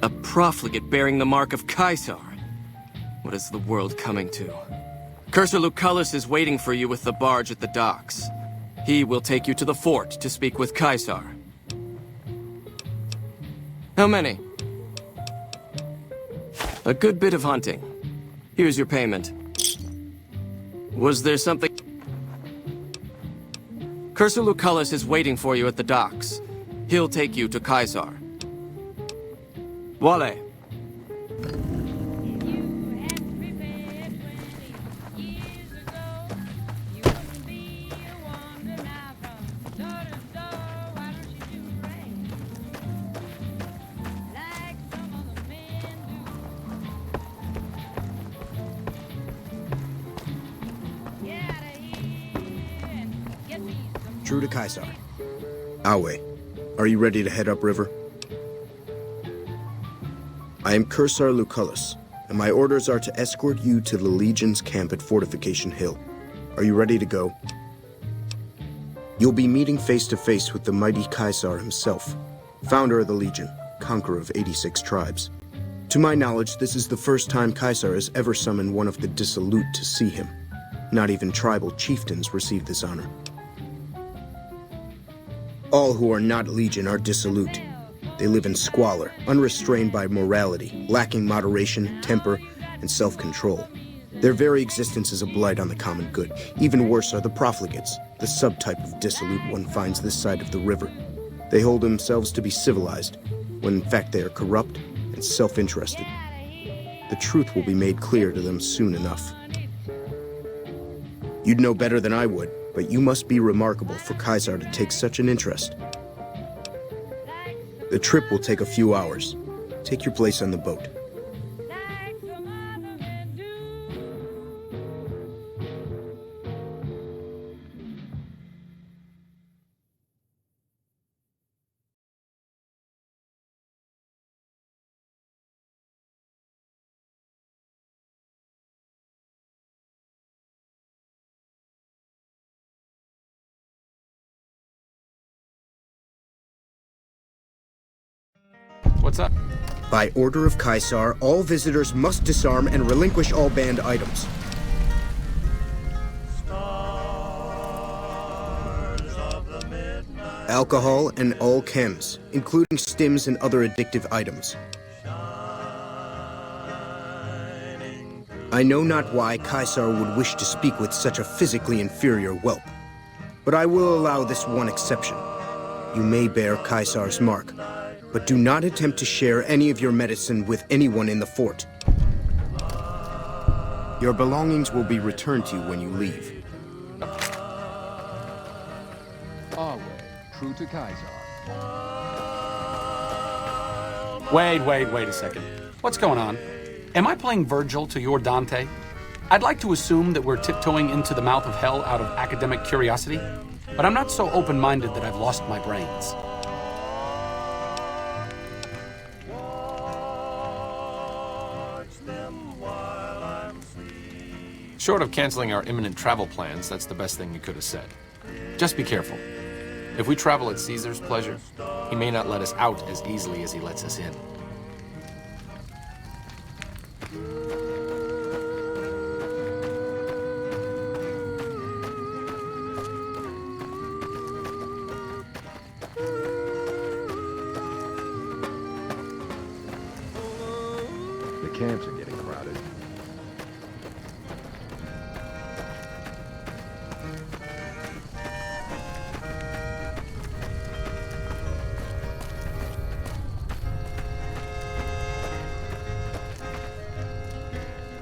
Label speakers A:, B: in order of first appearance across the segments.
A: A profligate bearing the mark of Caesar. What is the world coming to? Cursor Lucullus is waiting for you with the barge at the docks. He will take you to the fort to speak with Caesar. How many? A good bit of hunting. Here's your payment. Was there something? Cursor Lucullus is waiting for you at the docks. He'll take you to Caesar. Voile.
B: True to Caesar. Awe, are you ready to head upriver? I am Cursor Lucullus, and my orders are to escort you to the Legion's camp at Fortification Hill. Are you ready to go? You'll be meeting face to face with the mighty Caesar himself, founder of the Legion, conqueror of 86 tribes. To my knowledge, this is the first time Caesar has ever summoned one of the dissolute to see him. Not even tribal chieftains receive this honor. All who are not Legion are dissolute. They live in squalor, unrestrained by morality, lacking moderation, temper, and self-control. Their very existence is a blight on the common good. Even worse are the profligates, the subtype of dissolute one finds this side of the river. They hold themselves to be civilized, when in fact they are corrupt and self-interested. The truth will be made clear to them soon enough. You'd know better than I would, but you must be remarkable for Caesar to take such an interest. The trip will take a few hours. Take your place on the boat.
C: What's up?
B: By order of Caesar, all visitors must disarm and relinquish all banned items. Alcohol and all chems, including stims and other addictive items. I know not why Caesar would wish to speak with such a physically inferior whelp, but I will allow this one exception. You may bear Caesar's mark, but do not attempt to share any of your medicine with anyone in the fort. Your belongings will be returned to you when you leave.
D: Our way, true to Caesar.
C: Wait a second. What's going on? Am I playing Virgil to your Dante? I'd like to assume that we're tiptoeing into the mouth of hell out of academic curiosity, but I'm not so open-minded that I've lost my brains.
E: Short of canceling our imminent travel plans, that's the best thing you could have said. Just be careful. If we travel at Caesar's pleasure, he may not let us out as easily as he lets us in.
D: The camps are getting crowded.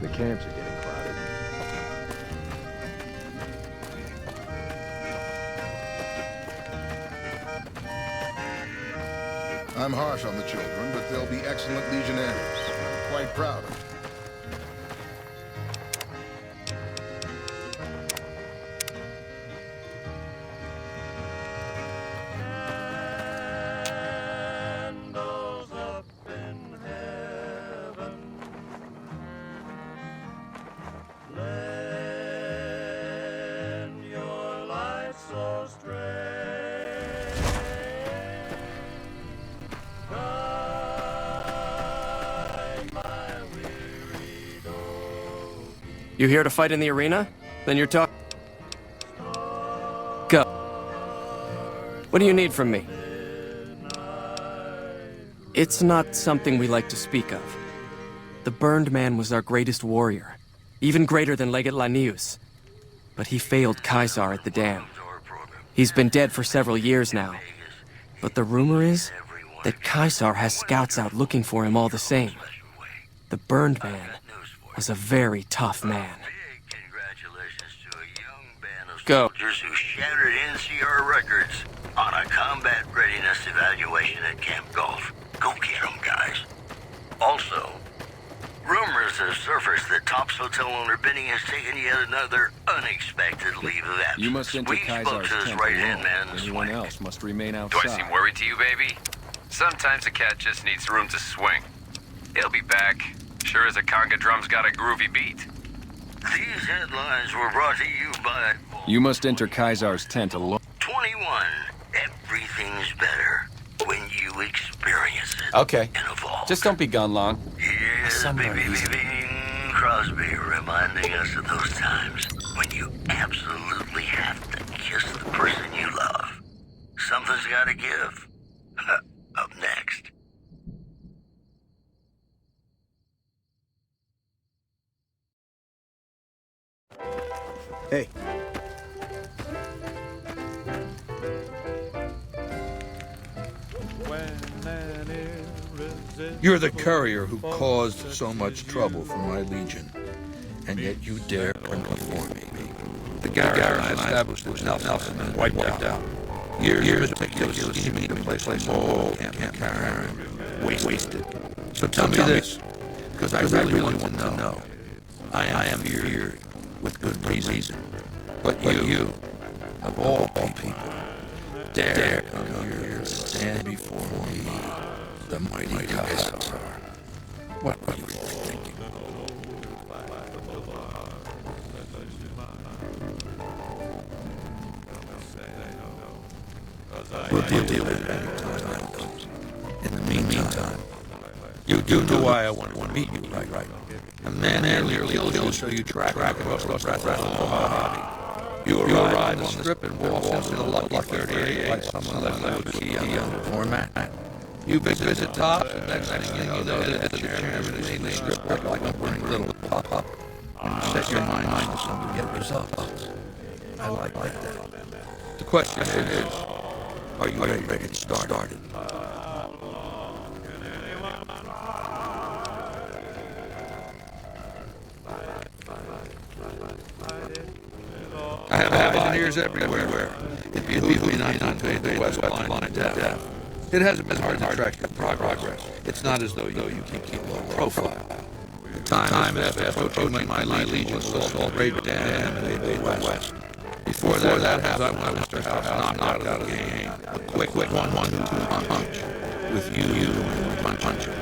D: The camps are getting crowded.
F: I'm harsh on the children, but they'll be excellent legionnaires. I'm quite proud of them.
A: You here to fight in the arena? Then you're talking. Go. What do you need from me? It's not something we like to speak of. The Burned Man was our greatest warrior, even greater than Legate Lanius. But he failed Caesar at the dam. He's been dead for several years now. But the rumor is that Caesar has scouts out looking for him all the same. The Burned Man was a very tough man.
G: Congratulations to a young band of
A: Go.
G: soldiers who shattered NCR records on a combat readiness evaluation at Camp Golf. Go get them, guys. Also, rumors have surfaced that Top's hotel owner Benny has taken yet another unexpected leave of absence.
D: You must enter
G: We spoke
D: Kaiser's
G: to his
D: tent
G: right-hand
D: alone.
G: man this
D: Anyone
G: morning.
D: else must remain
H: Do
D: outside.
H: I seem worried to you, baby? Sometimes a cat just needs room to swing. He'll be back. Sure as a conga drum's got a groovy beat.
G: These headlines were brought to you by
D: You must enter Kaiser's tent alone.
G: 21. Everything's better when you experience it.
E: Okay.
G: And evolve.
E: Just don't be gone long.
G: Here's Bing Crosby reminding us of those times when you absolutely have to kiss the person you love. Something's gotta give. Up next.
B: Hey,
I: You're the courier who caused so much trouble for my legion, and yet you dare come before me. The garrison I established was Nelson and wiped out. Years of meticulous scheming to place a small camp Karen wasted. So tell me this, because I really want to know. I am feared with good reason, but you, of all people, dare come here and stand before me, the mighty Kaiser. What were you thinking? We'll deal with it any time it comes. In the meantime, you do know why I want to meet you, right? A man nearly killed you, so you track across the rest of Mojave. You arrive on the strip and walk into the Lucky 38 like someone left a key on the format. You visit Tops, and next thing you know, the chairman is in the strip like a little pop-up. And you set your mind on something to get results. I like that. The question is, are you ready to get started? I have engineers everywhere. It behooves me not to invade the west line down. It hasn't been hard to track your progress. It's not as though you keep low profile. The time after approaching my legion was assault Great Dam and invade west. Before that happens, I want Mr. House knocked out of the game. A quick 1-1-2 punch with you and puncher.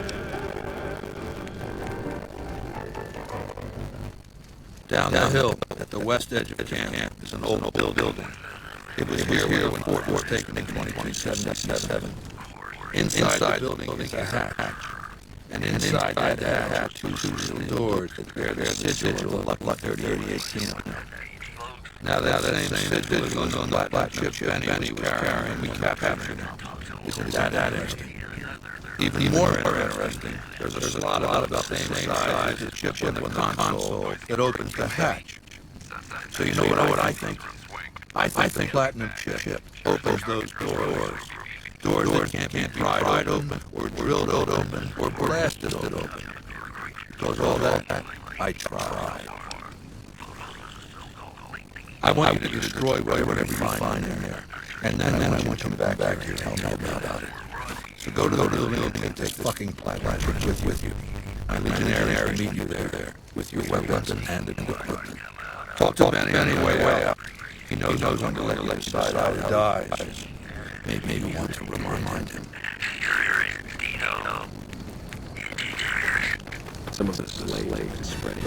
I: Down the hill at the west edge of the camp is an old building. It was here when Fort was taken in 2277. Inside the building is a hatch. And inside that hatch are two steel doors that bear the sigil of Lucky 38 Kino. Now that same sigil is on the black ship Benny was carrying when we captured him. Isn't that interesting? Even more interesting, there's a lot about the same size as the chip on the console that opens the hatch. So you know what I think? I think Platinum Chip opens those doors. Doors that can't be pried open, or drilled open, or blasted open. Because all that, I tried. I want you to destroy whatever you find in there. And then I want you to come back here and tell me about it. So go to the building and take fucking Platinum Chip with you. My legionaries will meet you there with your weapons and equipment. Talk to Benny anyway up. He knows when to let you decide how he dies. Maybe you want to remind him.
D: Some of this is late spreading.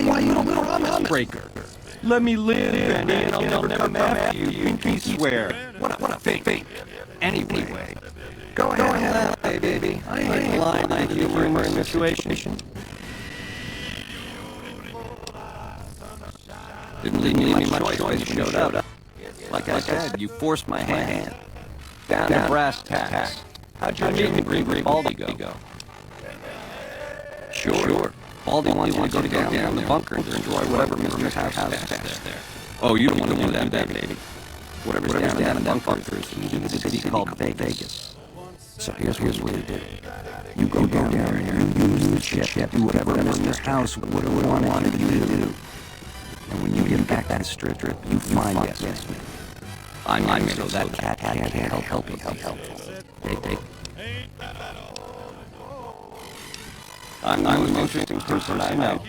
I: Why you don't promise breaker? Let me live, and I'll never come after you. Pinky swear. What a fake. Anyway, go ahead, baby. I ain't lying to the humor in this situation. Didn't leave me much choice when you showed up. Like I said, you forced my hand. Down to brass tacks. How'd your meet and greet with Baldy go? Sure. Baldy wants you to go down in the bunker and destroy whatever Mr. House has there. Oh, you don't want to do that, baby. Whatever's down in that bunker is in a city called Vegas. So here's what you do. You go down there and you use the ship, do whatever Mr. House would wanted you to do. And when you get back that strip, you find yes. I'm so that cat can't help you. They. I'm the most interesting person I know.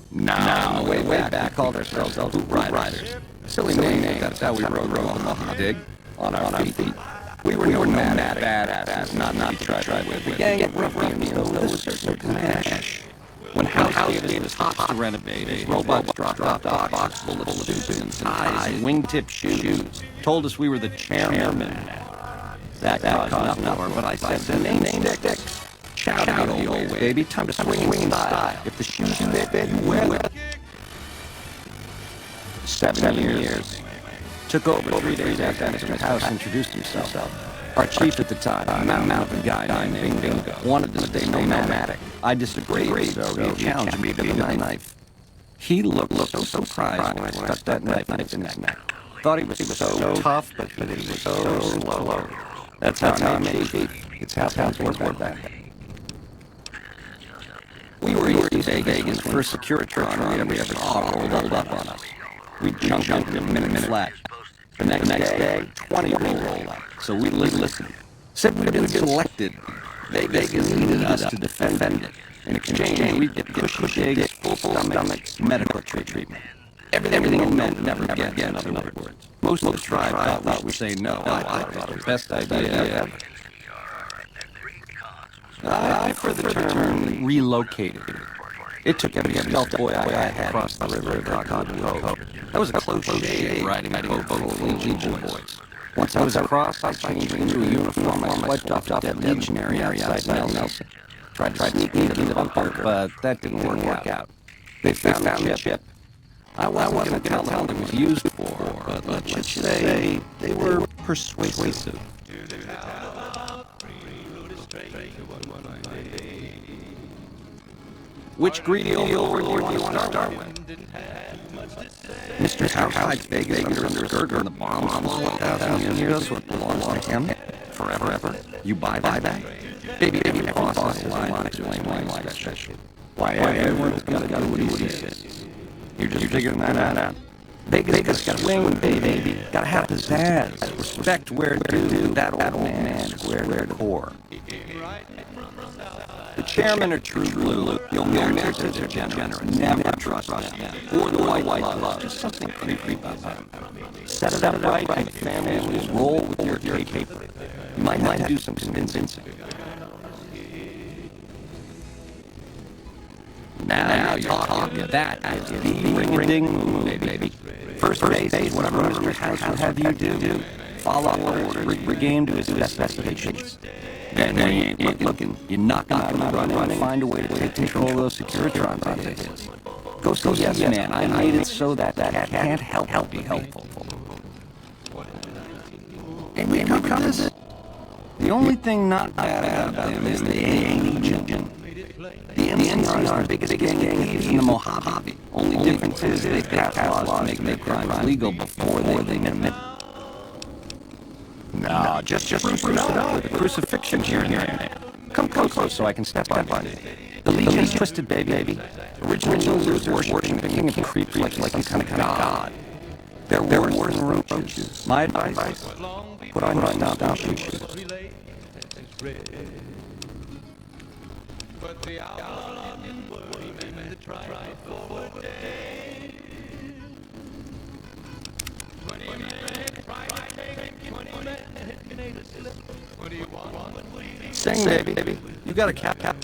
I: Now, way back, called ourselves the Boot Riders. Silly name, that's how we rode the dig on our feet. We were nomadic badasses, not to be tried with. The gang of ruffians, though, with a certain panache. When House gave us hops to renovate, his robots dropped off box full of suits and ties and wingtip shoes. Told us we were the chairman. That caused an uproar, but I said the name sticks. Shout out the old way, baby. Time to swing in style. If the shoes fit, you wear them. 7 years. Took over 3 days after Mr. House introduced himself. Our chief at the time, a mountain guy named Bingo, wanted to stay nomadic. I disagreed, so he challenged me to the knife. He looked so surprised when I stuck that knife in his neck. Thought he was so tough, but he was so slow. That's how I made thief. It's how things work back then. We were in Vegas when first Securitron we ever saw rolled up on us. We jumped into a minute flat. The next day, 20 rolled up. So we listened. Said we'd been selected. Vegas needed us to defend it. In exchange, we'd get cushy digs, full stomachs, medical treatment. Everything meant never again, in other words. Most of the tribe thought we'd say no. I thought it was the best idea ever. I, for the term, relocated. It took every stealth boy I had across the river to Cottonwood Cove. That was a close shave riding a boat full of Legion boys. Once I was across, I changed into a uniform. I swiped off a dead legionary outside Nelson. Tried to sneak into the bunker, but that didn't work out. They found the ship. I wasn't going to tell them what it was used for, but let's just say they were persuasive. Which greedy old lord do you want to start with? Mr. House hides Vegas under his girder and the bombs fall 1,000 years. That's what belongs to him. Forever. You buy that? Baby, boss line explain why like that shit. Why everyone's gotta do what he says. You're just figuring that out. Vegas got swing, baby. Gotta have pizzazz. Respect where due. That old man square to core. The chairman are true blue. The owners are degenerate. Never trust them. Or the white love. Just something creepy about them. Set it up right, and the family will roll with your paper. You might have to do some convincing. Now you're talking. That is the ring-a-ding move, baby. First base, whatever Mr. House would have you do. Follow orders, regain to his specifications. Then when you ain't looking, you knock him out and run and find a way to take control of those Securitrons of his. Go yes, man. I made it so that can't help be helpful. And we covered this. The only thing not bad about him is they ain't Legion. The NCR are the biggest gang in the Mojave. Only difference is they pass laws to make crimes legal before they commit. No, just spruce it up with a crucifixion here and there. Come close so I can step on it. The Legion's twisted, baby. Original losers worshiping the king of creeps like he's some kind of god. They're worse than roaches. My advice, put on your stop shoes. Sing, baby. You got a cap.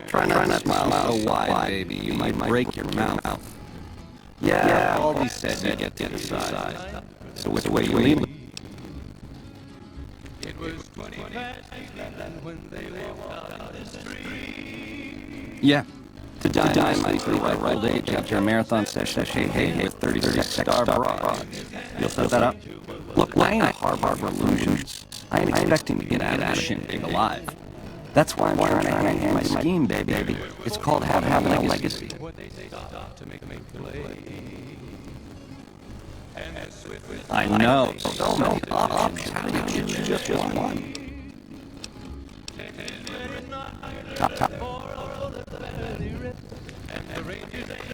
D: Try not to smile so wide, baby. You might break your mouth. Yeah, all these said you get to decide. So which way you lean? It was 20 when they walked out the street. Yeah. To die might be the right age after a marathon session with 36-star bras. You'll set that up? Look, I ain't a harbor illusions. I ain't expecting to get out of this shindig alive. That's why I'm trying to hand my scheme, baby. It's called having a legacy. I know. So many options. How do you choose just one? Top.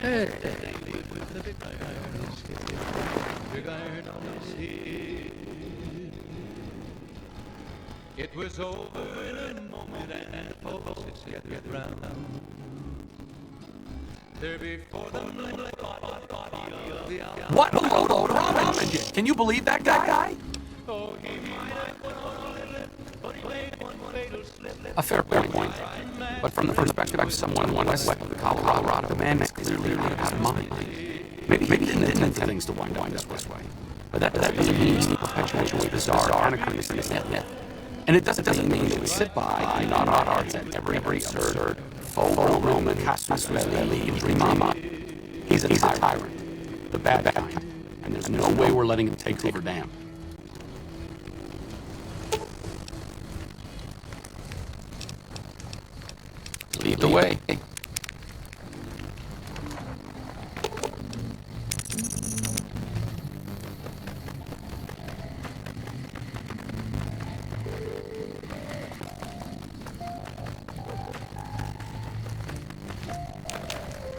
D: Hey. It was over in a moment and folks gathered round. There before them lay the body of the outlaw.
C: What a load of rubbish! Can you believe that guy? A fair point. But from the perspective of someone west of the Colorado, the man is clearly out of mind. Maybe he didn't intend things to wind up this way. But that doesn't mean he perpetuates bizarre anachronisms. And it doesn't mean he would sit by and nod our heads at every absurd faux Roman casus belli mama. He's a tyrant, the bad kind, and there's no way we're letting him take over damn. Lead the way.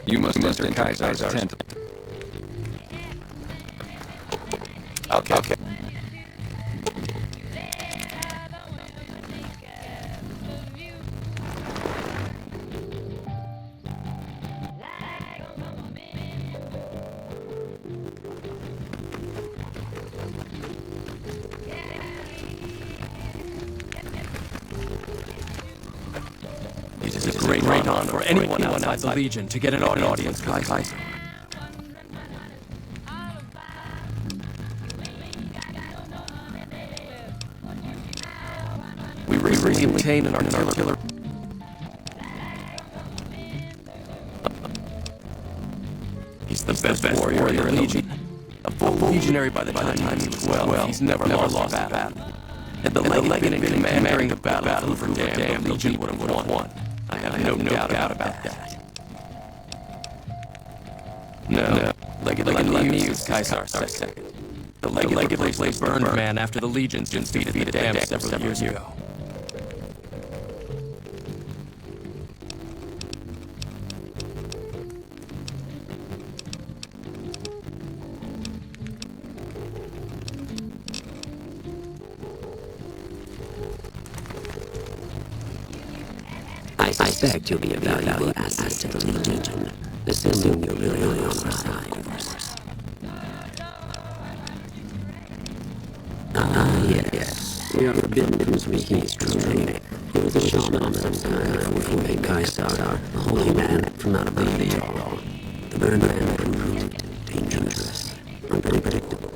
D: You must enter Kaiser's tent.
C: Okay.
A: It is a great honor for anyone outside the Legion to get an audience with Kaiser. We recently obtained an artillery. He's the best warrior in the Legion. A full legionary by the time he was 12. He's never lost a battle. Had the legate been in command during the battle of Hoover Dam, the Legion would have won. I have no doubt about that. No. Legate use Kaiser second. The legate replaced the burned man after the Legions defeated the Dam several years ago.
J: I suspect you'll be a valuable asset to the Legion, assuming you're really on our side, of course. Yes. We are forbidden from speaking his true name. He was a shaman of some kind who made Kaiser, a holy man from out of the Legion. The burned man proved dangerous, unpredictable,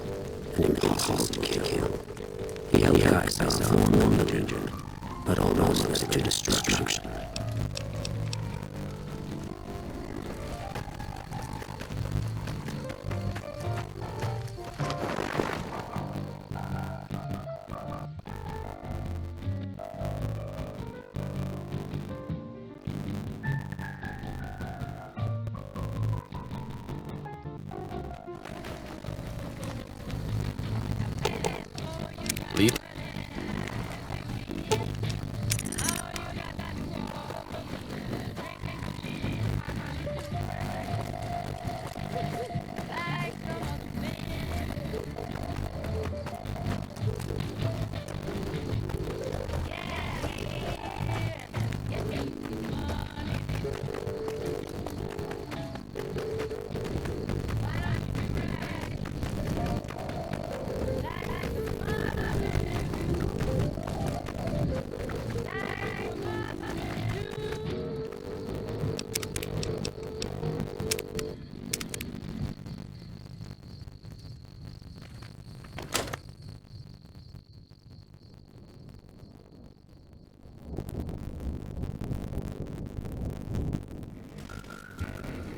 J: and impossible to kill. He held Kaiser for one Legion, but almost to destruction.
C: Lead.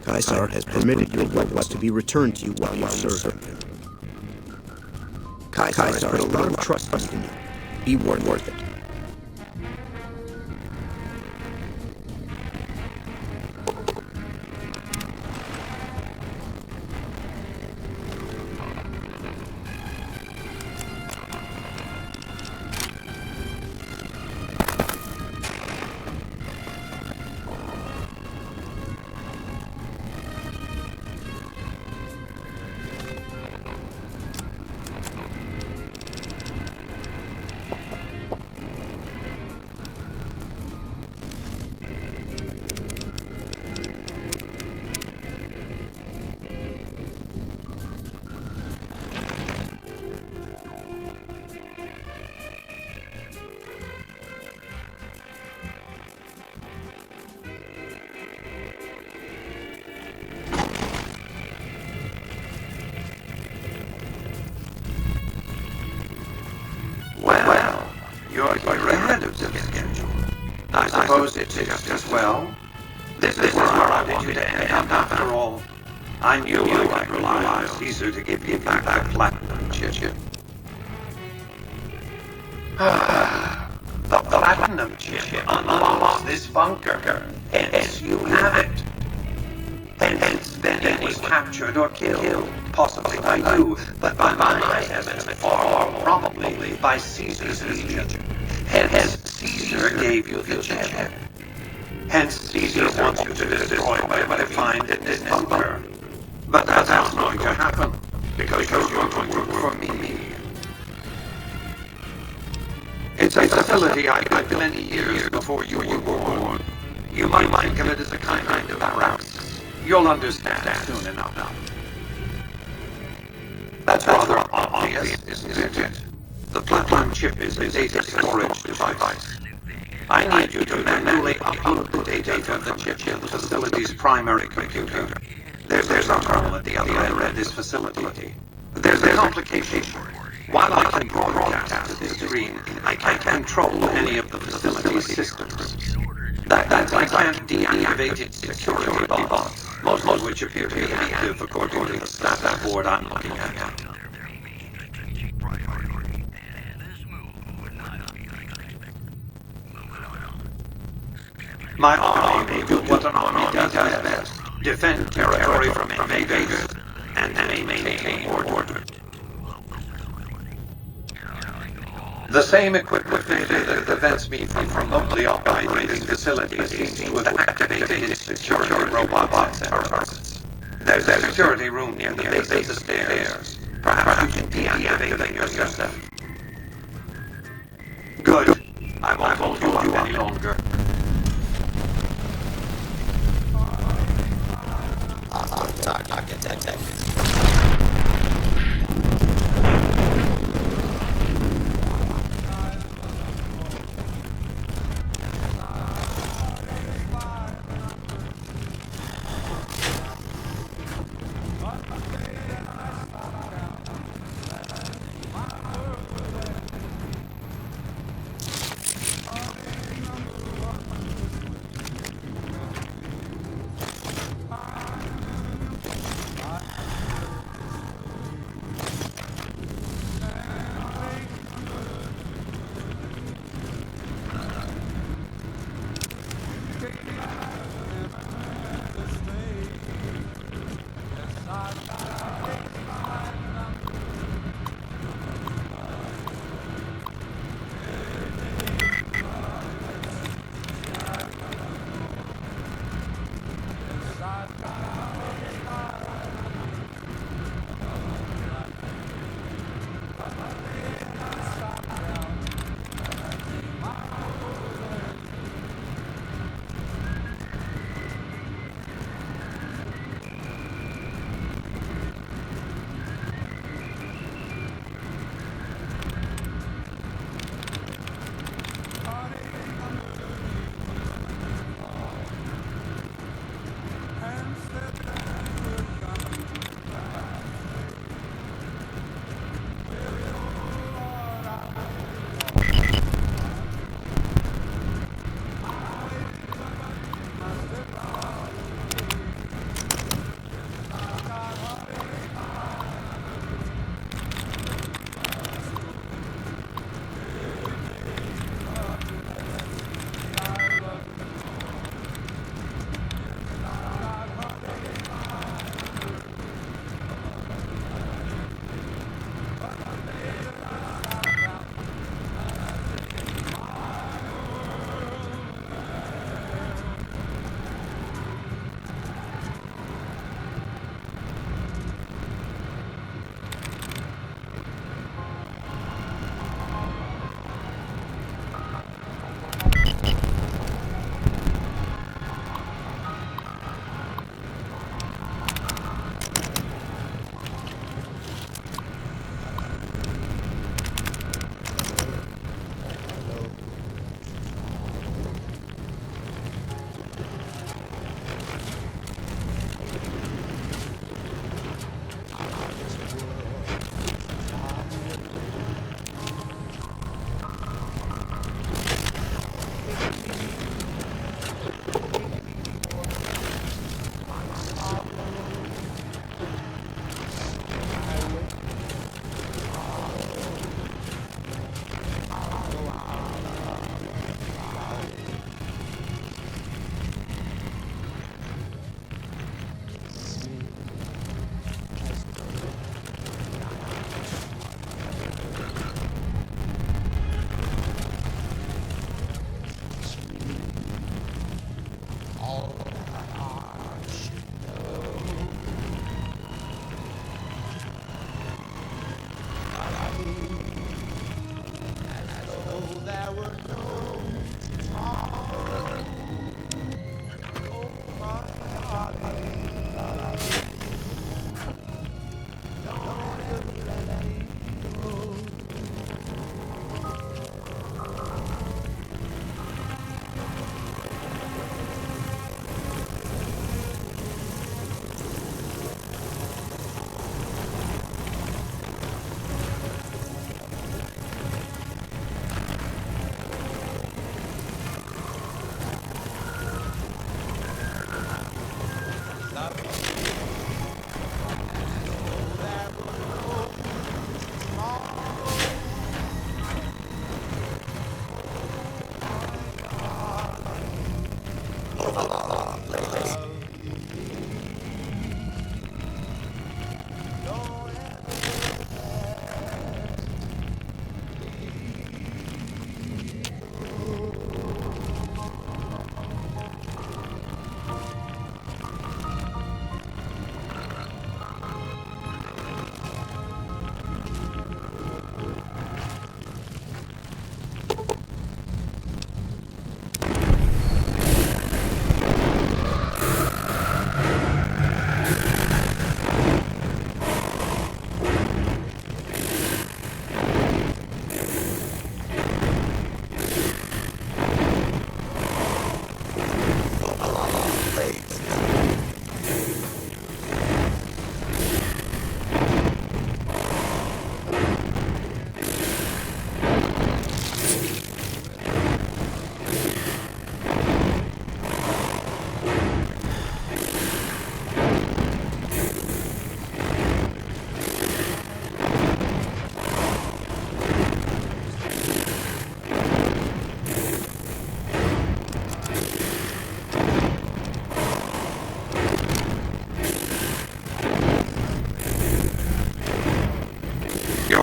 B: Caesar has permitted your weapons to be returned to you while you serve him. Caesar has put a lot of trust in you. Be worth it.
K: Well, you're ahead of the schedule. I suppose it's just as well. This is where I wanted you to end up after all. I knew I could rely on Caesar to give you back the platinum chip. The platinum chip unlocks this bunker. Hence, you have it. Hence, then it was captured or killed, possibly by you, but by my estimate, far more probably by Caesar's legion. Hence, Caesar gave you the chip. Hence, Caesar wants you to destroy what you find in this bunker. But that's not going to happen, because you're going to work for me. It's a facility I built many years before you were born. You might think of it as a kind of barracks. You'll understand soon enough. That's rather obvious, isn't it? The platinum chip is a data storage device. I need you to manually upload the data from the chip to the facility's primary computer. There's a terminal at the other end of this facility. There's a complication. While I can broadcast to this screen, I can't control any of the facility's systems. That I can't deactivate its security bots, most of which appear to be active according to the status board I'm looking at. My army will do what an army does best: defend territory from invaders and maintain order. The same equipment that prevents me from remotely operating facilities seems to have activated its security robots and turrets. There's a security room near the base of the stairs. Perhaps you can deactivate them yourself. Good. I won't hold you up any longer.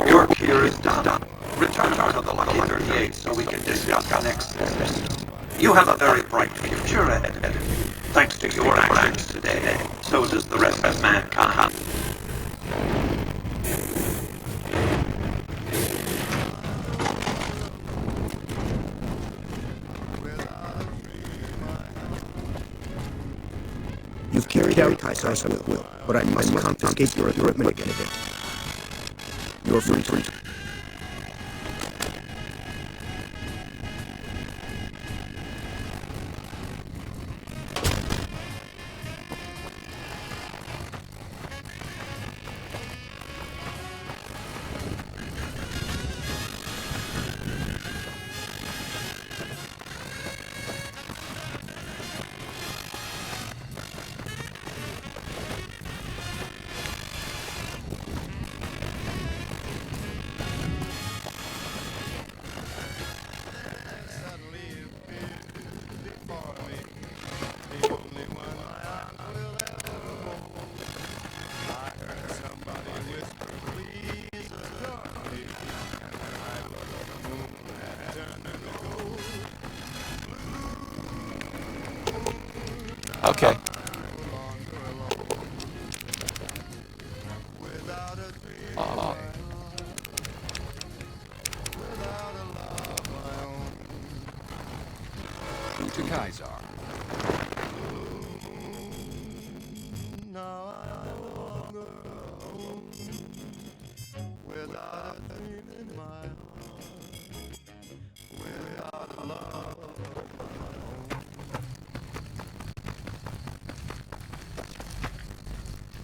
K: Your work here is done. Return to the Lucky 38 so we can discuss next steps. You have a very bright future ahead. Thanks to your actions today, so does the rest of mankind.
B: You've carried out Kaisar's will, but I must confiscate your equipment again. You're free to return.
E: Okay.
I: To Kaiser.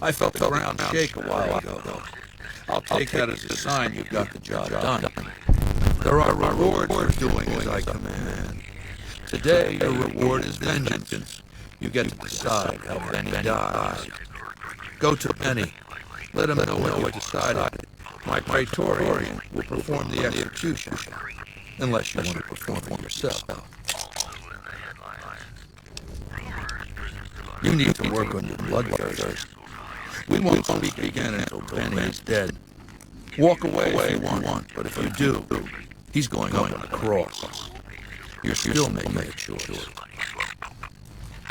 I: I felt the ground shake a while ago. I'll take that as a sign you've got the job done. There are rewards for doing as I command. Today, your reward is vengeance. You get to decide how Benny dies. Go to Benny. Let him know what you decided. My Praetorian will perform the execution, unless you want to perform it yourself. You need to work on your blood first. We won't speak again until Benny is dead. Walk away if you want, but if you do, he's going up on the cross. You're still making a choice.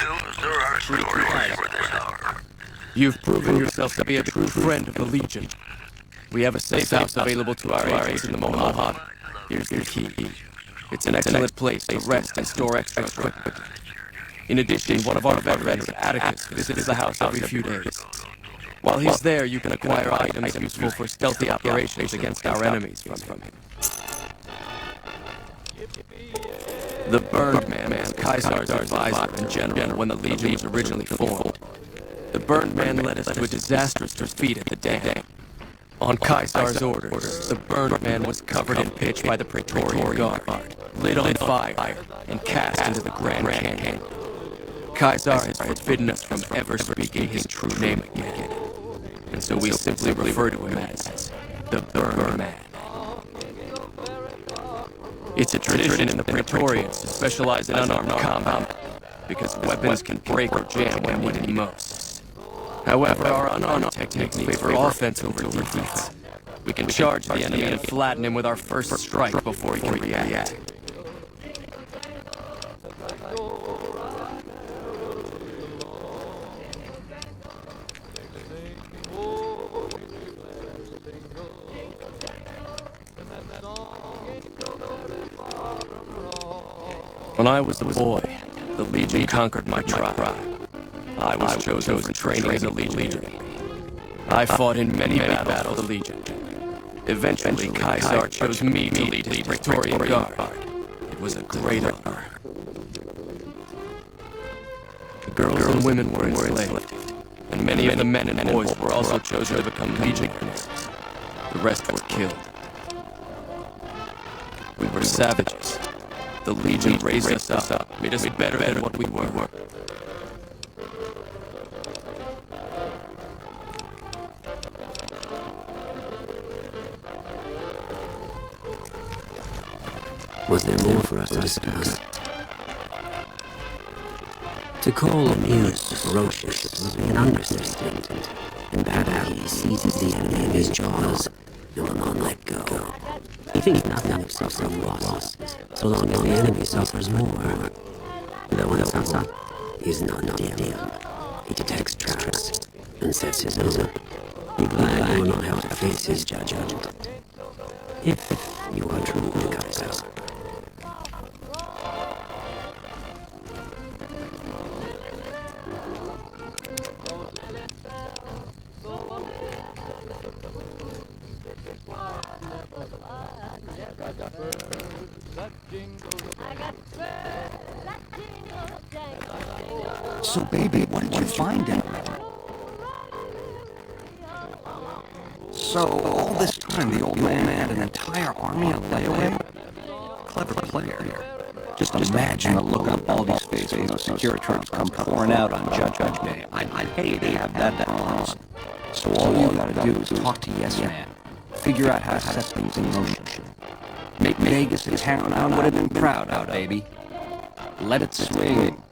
G: There are stories for this hour.
A: You've proven yourself to be a true friend of the Legion. We have a safe house available to our agents in the Mohawk. Here's the key. It's an excellent place to rest and store extra equipment. In addition, one of our veterans, Atticus, visits the house every few days. While he's there, you can acquire items useful for stealthy operations against our enemies from him. The Burned Man was Kaisar's advisor in general when the Legion was originally formed. The Burned Man led us to a disastrous defeat at the dam. On Kaisar's orders, the Burned Man was covered in pitch by the Praetorian Guard, lit on fire, and cast into the Grand Canyon. Kaisar has forbidden us from ever speaking his true name again, and so we simply refer to him as the Burned Man. It's a tradition in the Praetorians to specialize in unarmed combat, because weapons can break or jam when needed most. However, our unarmed techniques favor offense over defense. We can charge the enemy and flatten him with our first strike before he can react. When I was a boy, the Legion conquered my tribe. I was chosen for training as a Legion. I fought in many battles for the Legion. Eventually, Kaisar chose me to lead his Praetorian Guard. It was a great honor. The girls and women were enslaved, and many of the men and boys were also chosen to become legionaries. The rest were killed. We were savages. The Legion raised us up, made us better than what we were.
J: Was there more for us to discuss? To call a muse ferocious would be an understatement. In battle, he seizes the enemy in his jaws He will not let go. He thinks nothing of suffering loss, so long as the enemy suffers more. Though when it's up, he's not dim. He detects tracks and sets his own. Be glad you will not have to face his judgment. If you are truly Kaiser.
D: So, baby, what did you find down there? So, all this time, the old man had an entire army of layaway? Clever player. Just imagine the look on Baldy's face when those security trucks come pouring out on Judge Day. I'd hate to have that balance. So all you gotta do is talk to Yes Man. Figure out how to set things in motion. Make Vegas a town I would have been proud of, baby. Let it swing.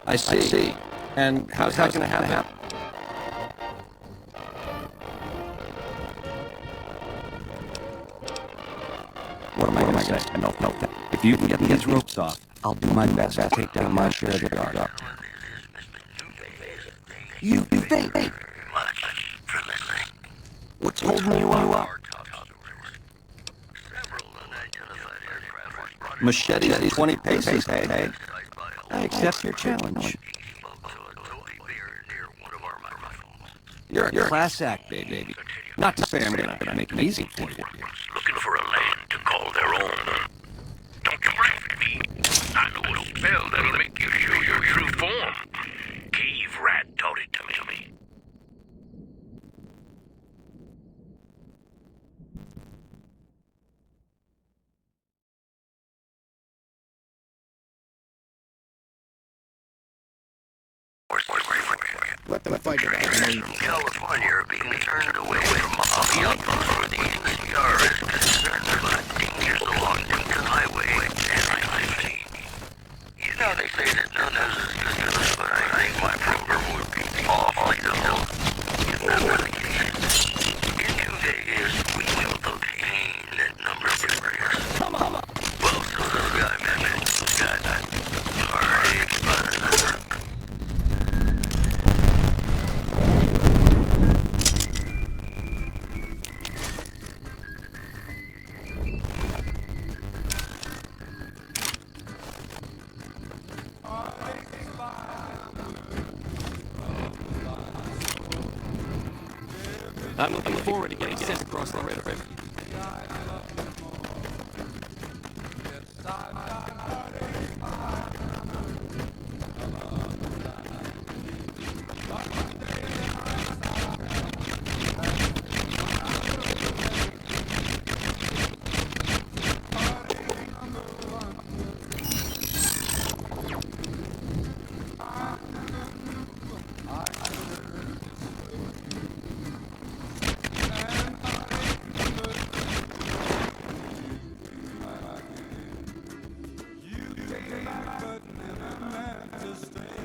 D: I see. And how's that gonna happen? What am I gonna say? No. If you can get these ropes off, I'll do my best to take down my share of the guard. You think? What's holding you up? Machetes at 20 paces, hey. I accept your challenge. You're a class act, baby. Not to say I'm gonna make it easy for you.
G: Looking for a land to call their own. Don't you laugh at me. I know a spell that'll make you show your true form. Cave Rat taught it to me.
B: Let them fight it out.
G: Traders from California are being turned away from Mojave outposts where the NCR is concerned about dangers along Lincoln Highway and I-90. You know, they say that none of us is good, but I think my program would be awfully dull if that were the case. In 2 days, we will obtain that number of barriers.
D: Come on.
G: Well, so this guy, man, got that heartache about another.
A: I'm looking forward to getting sent across the river.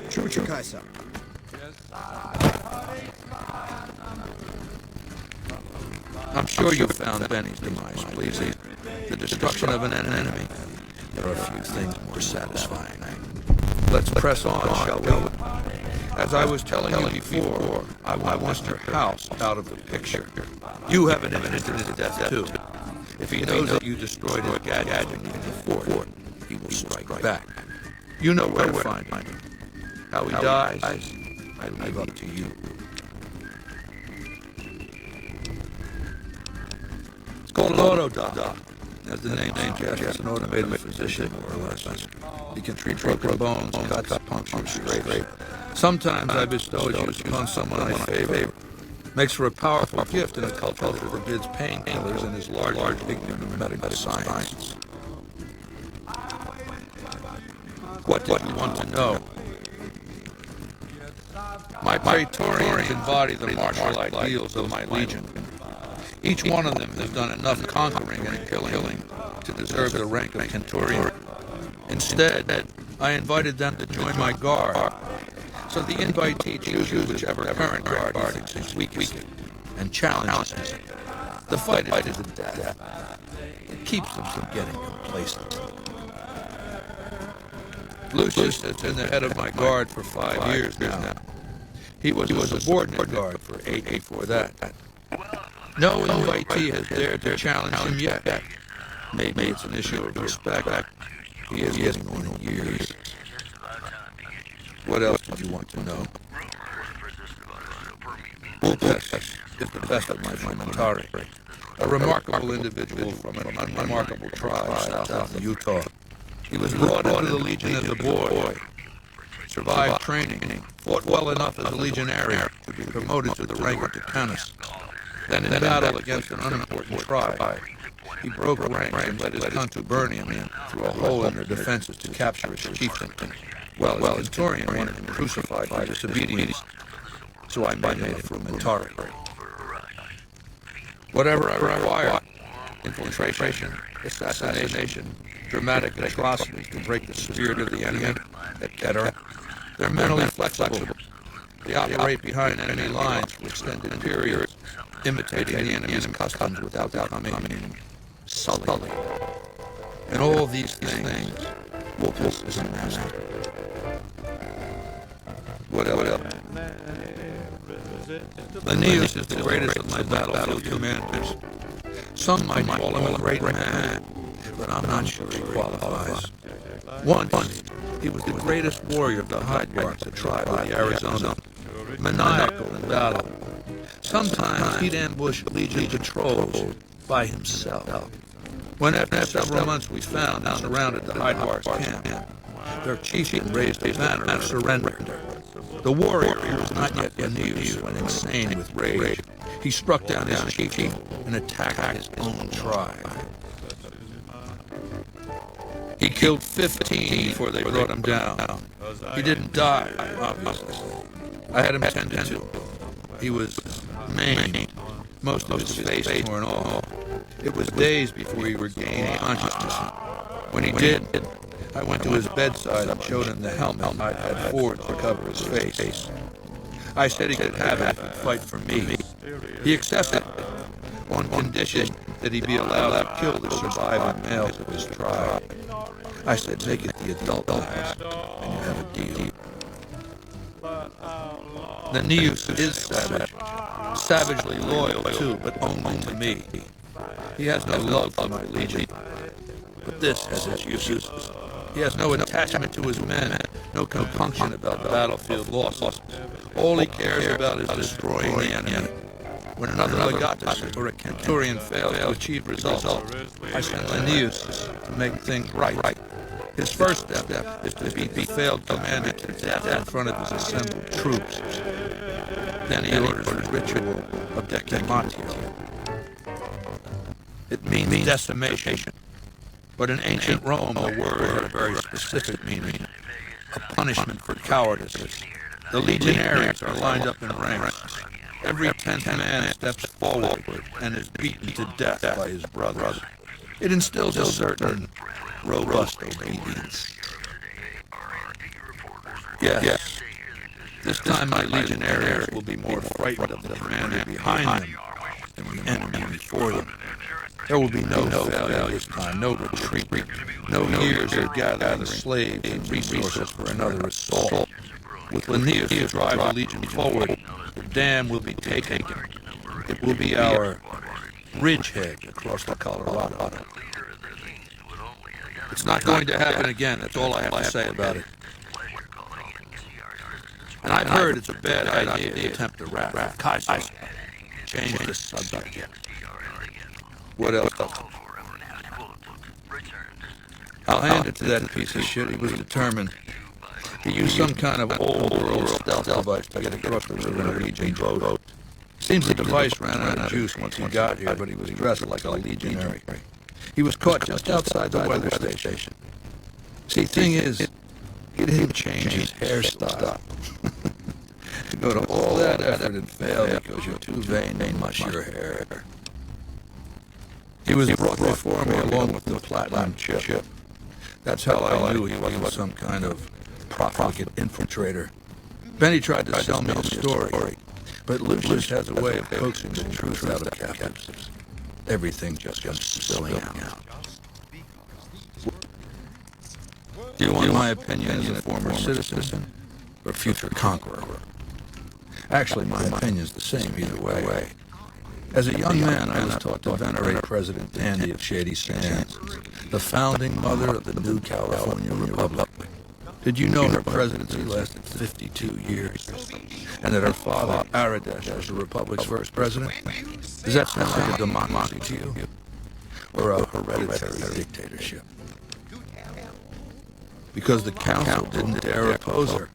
B: True Kaiser.
I: I'm sure you found Benny's demise pleasing. The destruction of an enemy. There are a few things more satisfying. Let's press on, shall we? As I was telling you before, I want your house out of the picture. You have an imminent death too. If he knows that you destroyed his gadget in the fort, he will strike back. You know where to find him. How he dies, I leave up to you. It's called an autodoc. As the name suggests, it's an automated physician, more or less. He can treat broken bones, cuts, punctures, scrapes. Sometimes I bestow his use upon someone I favor. Makes for a powerful gift in a culture that forbids painkillers and is largely ignorant of medical science. What did you want to know? My Praetorians embody the martial ideals of my legion. Each one of them has done enough conquering and killing to deserve the rank of Centurion. Instead, I invited them to join my guard. So the invitee chooses whichever current guard he thinks is weakest and challenges him. The fight is to the death. It keeps them from getting complacent. Lucius has been the head of my guard for 5 years now. He was a subordinate guard for 8 before that. No invitee has dared to challenge him yet. Maybe it's an issue of respect. He is getting on in years. What else did you want to know? Lopez is the best of my Totalitarian. A remarkable individual from an unremarkable tribe south of Utah. He was brought into the Legion as a boy, survived training, fought well enough as a legionary to be promoted to the rank of Decanus. Then in battle against an unimportant tribe, he broke ranks and led his contubernium through a hole in their defenses to capture its chieftain. Well, his Centurion wanted him crucified for disobedience, so I made him a frumentari. Whatever I required, infiltration, assassination, dramatic atrocities to break the spirit of the enemy, etc. They're mentally flexible. They operate behind enemy lines for extended periods, imitating the enemy's customs without becoming sullied. And all these things, Wolfus is a master. What else? Aeneas is the greatest of my battlefield commanders. Some might call him a great man, but I'm not sure he qualifies. Once, he was the greatest warrior of the Hyde-Barks, the tribe of the Arizona, maniacal in battle. Sometimes he'd ambush Legion patrols by himself. When after several months we found and surrounded the Hyde-Barks camp, their chieftain raised a banner of surrender. The warrior, who was not yet Aeneas, went insane with rage. He struck down his chieftain and attacked his own tribe. He killed 15 before they brought him down. He didn't die, obviously. I had him tended to. He was maimed, most of his face torn off. It was days before he regained consciousness. When he did, I went to his bedside and showed him the helmet I had forged to cover his face. I said he could have it if he'd fight for me. He accepted, on condition that he be allowed to kill the surviving males of his tribe. I said, make it the adult class, and you have a deal. Aeneas is savage, savagely loyal too, but only to me. He has no love for my legion, but this has its uses. He has no attachment to his men, no compunction about battlefield losses. All he cares about is destroying the enemy. When another legatus or a centurion fails to achieve results, I send Aeneas to make things right. His first step is to beat the failed commander to death in front of his assembled troops. Then he orders a ritual of decumatio. It means decimation. But in ancient Rome, the word had a very specific meaning, a punishment for cowardice. The legionaries are lined up in ranks. Every 10th man steps forward and is beaten to death by his brothers. It instills a certain robust obedience. Yes, this time my legionaries will be more frightened of the commander behind them than the enemy before them. There will be no failure this time, no retreat, no years of gathering slaves and resources for another assault. With Aeneas to drive the legion forward, the dam will be taken. It will be our bridgehead across the Colorado. It's not going to happen again, that's all I have to say about it. And I've heard it's a bad idea to attempt to rat Kaiser. Change the subject. What else? I'll hand it to that piece of shit. He was determined. He used some kind of old-world stealth device to get across the river in a Legion boat. Seems the device ran out of juice once he got here, but he was dressed like a legionary. He was caught just outside the weather station. See, thing is, he didn't change his hairstyle. To go to all that effort and fail because you're too vain to mush your hair. He was brought before me along with the platinum chip. That's how I knew he wasn't some kind of profligate infiltrator. Benny tried to sell me a story, but Lucius has a way of coaxing the truth out of captives. everything just comes spilling out. Do you want my opinion as a former citizen or future conqueror? Actually, my opinion's the same either way. As a young man, I was taught to venerate President Tandy of Shady Sands, the founding mother of the new California Republic. Did you know her presidency lasted 52 years, and that her father, Aradesh, was the Republic's first president? Does that sound like a democracy to you? Or a hereditary dictatorship? Because the council didn't dare oppose her.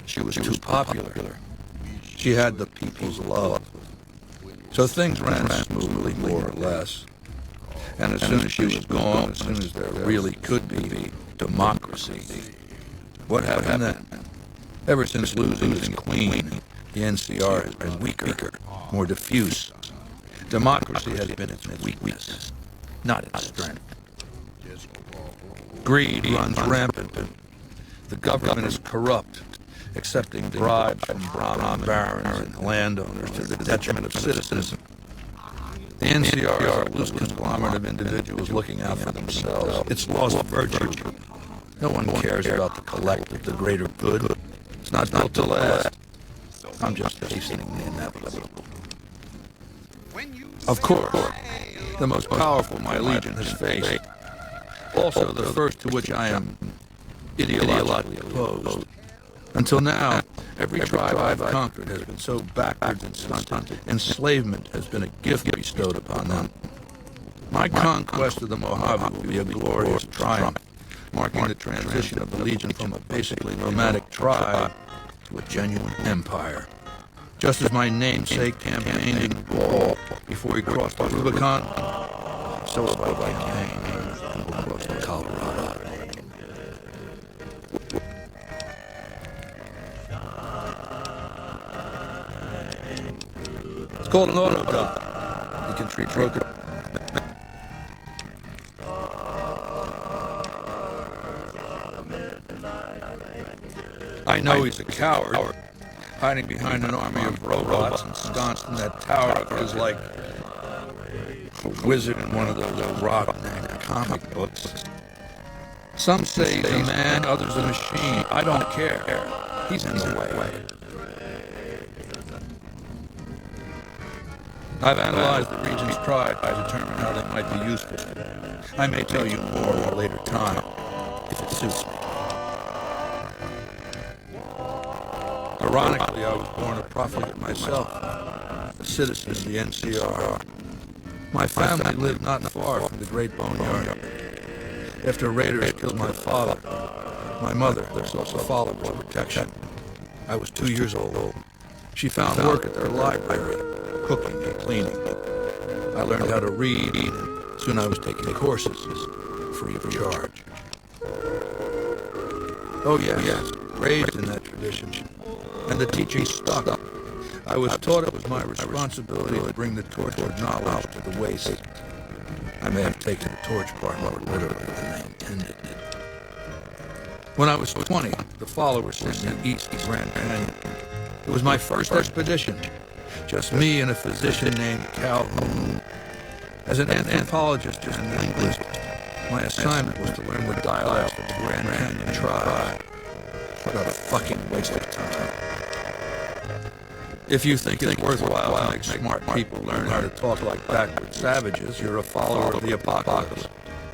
I: She was too popular. She had the people's love. So things ran smoothly, more or less. And as soon as she was gone, as soon as there really could be democracy, what happened then? Ever since losing its queen, the NCR has been weaker, more diffuse. Democracy has been its weakness, not its strength. Greed runs rampant. The government is corrupt, accepting bribes from Brahmin barons and landowners to the detriment of citizens. The NCR is a loose conglomerate of individuals looking out for themselves. It's lost virtue. No one cares about the collective, the greater good. It's not built to last. I'm just hastening the inevitable. Of course, the most powerful my legion has faced. Also the first to which I am ideologically opposed. Until now, every tribe I've conquered has been so backwards and stunted. Enslavement has been a gift bestowed upon them. My conquest of the Mojave will be a glorious triumph, marking the transition of the Legion from a basically nomadic tribe to a genuine empire. Just as my namesake campaigned in Gaul before he crossed the Rubicon, so will I campaign across the Colorado. It's called an auto dump. You can treat broken. I know he's a coward, hiding behind an army of robots ensconced in that tower of his like a wizard in one of those rotten comic books. Some say he's a man, others a machine. I don't care. He's in the way. I've analyzed the region's pride to determine how they might be useful. I may tell you more at a later time, if it suits me. Ironically, I was born a profligate myself, a citizen of the NCR. My family lived not far from the Great Boneyard. After raiders killed my father, my mother sought to follow for protection. I was 2 years old. She found work at their library, cooking and cleaning. I learned how to read, and soon I was taking courses, free of charge. Oh yes, raised in that tradition, and the teaching stuck. I was taught it was my responsibility to bring the torch of knowledge to the waste. I may have taken the torch part more literally than I intended. When I was 20, the followers sent me east to Grand Canyon. It was my first expedition. Just me and a physician named Calhoun. As an anthropologist and linguist, my assignment was to learn the dialects of the Grand Canyon tribe. What a fucking waste of time. If you think it's worthwhile to make smart people learn how to talk like backward savages, you're a follower of the apocalypse,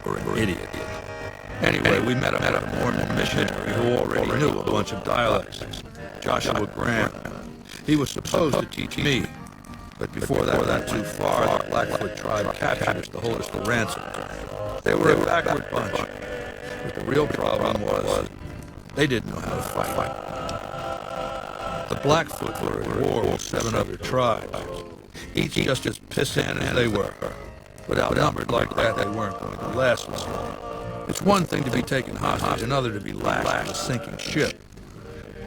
I: or an idiot. Anyway, we met a Mormon missionary who already knew a bunch of dialects, Joshua Graham. He was supposed to teach me, but before that went too far, the Blackfoot tribe captured us to hold us for ransom. They were a backward bunch, but the real problem was they didn't know how to fight. The Blackfoot were at war with 7 other tribes, each just as pissant as they were. But outnumbered like that, they weren't going to last as long. It's one thing to be taken hostage, another to be lashed in a sinking ship.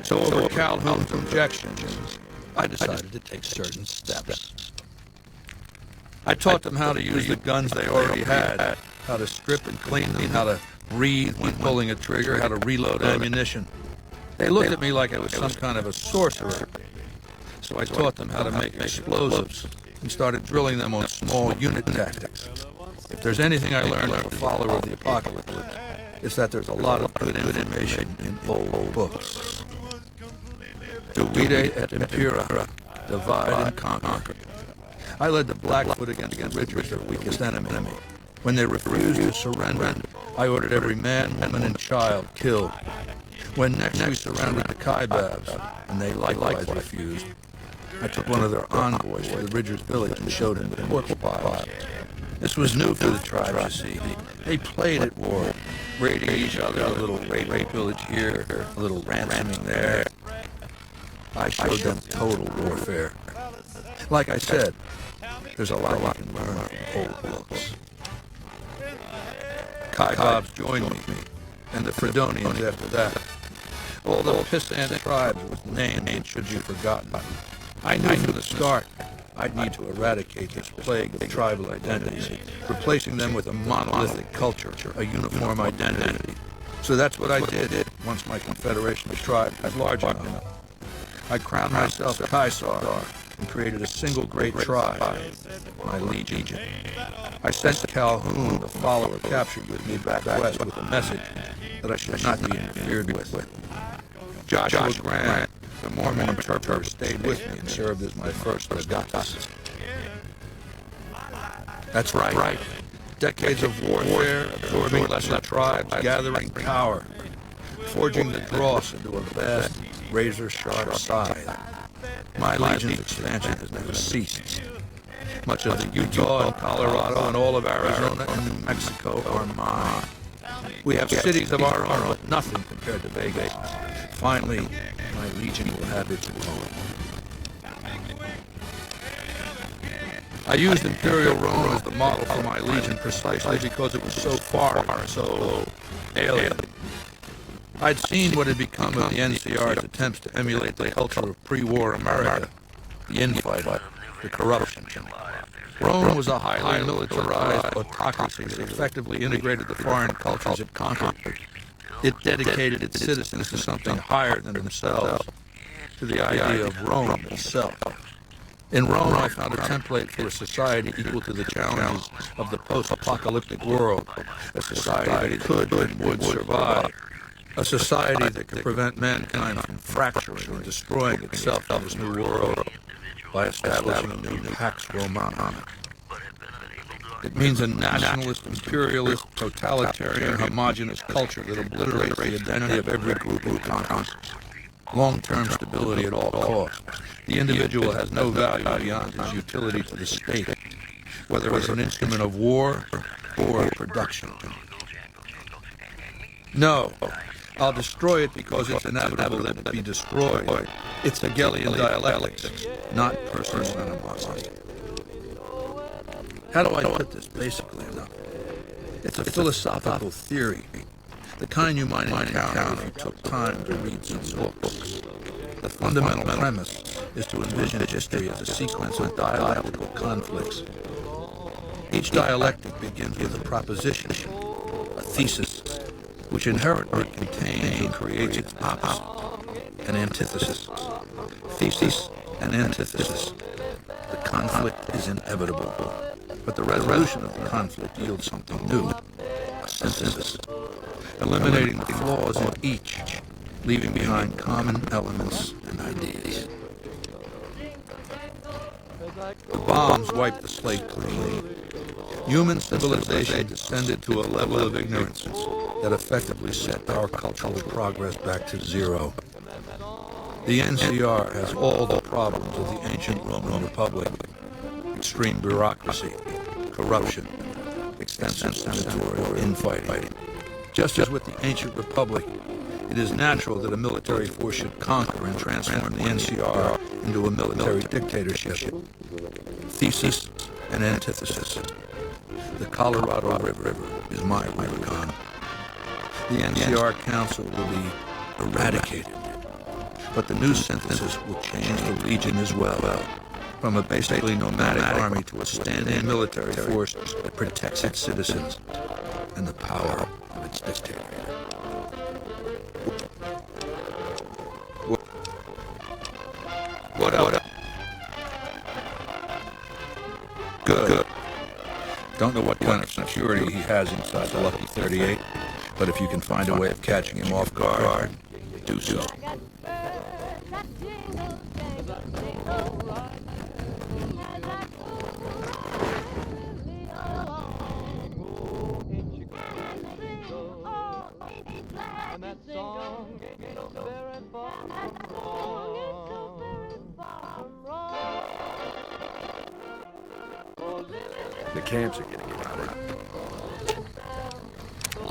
I: So over Calhoun's objections, I decided to take certain steps. I taught them how to use the guns they already had, how to strip and clean them, how to breathe when pulling a trigger, how to reload ammunition. They looked at me like I was some kind of a sorcerer. So I taught them how to make explosives, and started drilling them on small unit tactics. If there's anything I learned as a follower of the apocalypse, it's that there's a lot of good information in old books. Divide et impera, divide and conquer. I led the Blackfoot against the Ridgers, their weakest enemy. When they refused to surrender, I ordered every man, woman, and child killed. When next we surrounded the Kaibabs, and they likewise refused, I took one of their envoys to the Ridgers' village and showed him the corpse piles. This was new for the tribes, you see. They played at war, raiding each other, a little rape village here, a little ransoming there. I showed them total warfare. Like I said, there's a lot you can learn from old books. Kaibabs joined me, and the Fredonians after that. All the pissant tribes with names that should be forgotten. I knew from the start I'd need to eradicate this plague of tribal identities, replacing them with a monolithic culture, a uniform identity. So that's what I did once my confederation of tribes was large enough. I crowned myself Caesar and created a single great tribe, my legion. I sent Calhoun, the follower captured with me back west, with a message that I should not be interfered with. Joshua Grant, the Mormon interpreter, stayed with me and served as my first legatus. That's right. Decades of warfare, absorbing lesser tribes, gathering power, forging the dross into a vast, razor-sharp scythe. My legion's expansion has never ceased. Much of the Utah and Colorado and all of Arizona and New Mexico are mine. We have cities of our own, but nothing compared to Vegas. Finally, my legion will have its own. I used Imperial Rome as the model for my legion precisely because it was so far, so alien. I'd seen what had become of the NCR's attempts to emulate the culture of pre-war America, the infighting, the corruption. Rome was a highly militarized autocracy that effectively integrated the foreign cultures it conquered. It dedicated its citizens to something higher than themselves, to the idea of Rome itself. In Rome, I found a template for a society equal to the challenges of the post-apocalyptic world, a society that could and would survive, a society that could prevent mankind from fracturing and destroying itself in this new world by establishing a new Pax Romana. It means a nationalist, imperialist, totalitarian, homogeneous culture that obliterates the identity of every group it conquers. Long-term stability at all costs. The individual has no value beyond his utility to the state, whether as an instrument of war or production. No, I'll destroy it because it's inevitable that it be destroyed. It's Hegelian dialectics, not personal animosity. How do I put this basically enough? It's a philosophical theory, the kind you might encounter if you took time to read some books. The fundamental premise is to envision history as a sequence of dialectical conflicts. Each dialectic begins with a proposition, a thesis, which inherently contains and creates its opposite, an antithesis. Thesis and antithesis. The conflict is inevitable, but the resolution of the conflict yields something new, a synthesis, eliminating the flaws in each, leaving behind common elements and ideas. The bombs wiped the slate clean. Human civilization descended to a level of ignorance that effectively set our cultural progress back to zero. The NCR has all the problems of the ancient Roman Republic: extreme bureaucracy, corruption, extensive senatorial infighting. Just as with the ancient Republic, it is natural that a military force should conquer and transform the NCR into a military dictatorship. Thesis and antithesis. The Colorado River is my Rubicon. The NCR Council will be eradicated, but the new synthesis will change the Legion as well, from a basically nomadic army to a standing military force that protects its citizens and the power of its dictator. What up? Don't know what kind of security he has inside the Lucky 38, but if you can find a way of catching him off guard, do so.
L: The camps are getting crowded.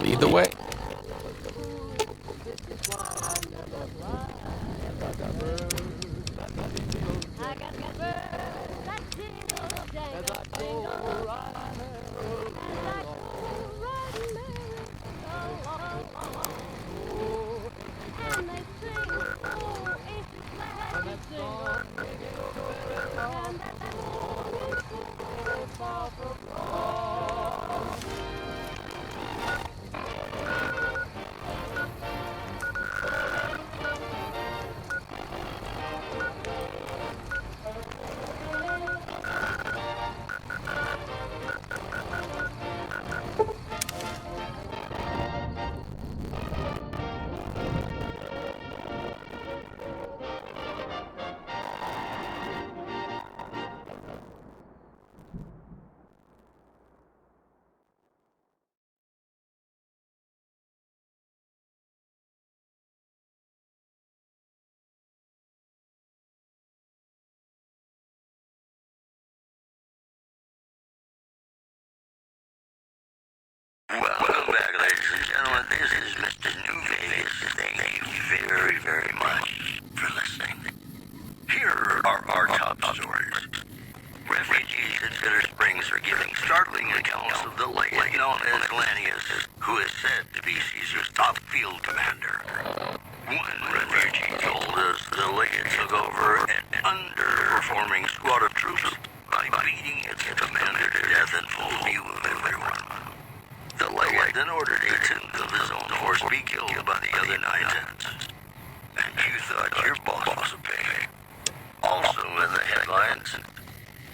E: Lead the way.
G: Welcome back, ladies and gentlemen. This is Mr. New Vegas. Thank you very, very much for listening. Here are our top stories. Refugees in Bitter Springs are giving startling accounts of the legend known as Aurelius, who is said to be Caesar's top field commander. One refugee told us the legend took over an underperforming squad of troops by beating its commander to death in full view of everyone. The legend then ordered a tenth of his own force be killed by the other 9/10. And you thought your boss was a pig. Also in the headlines,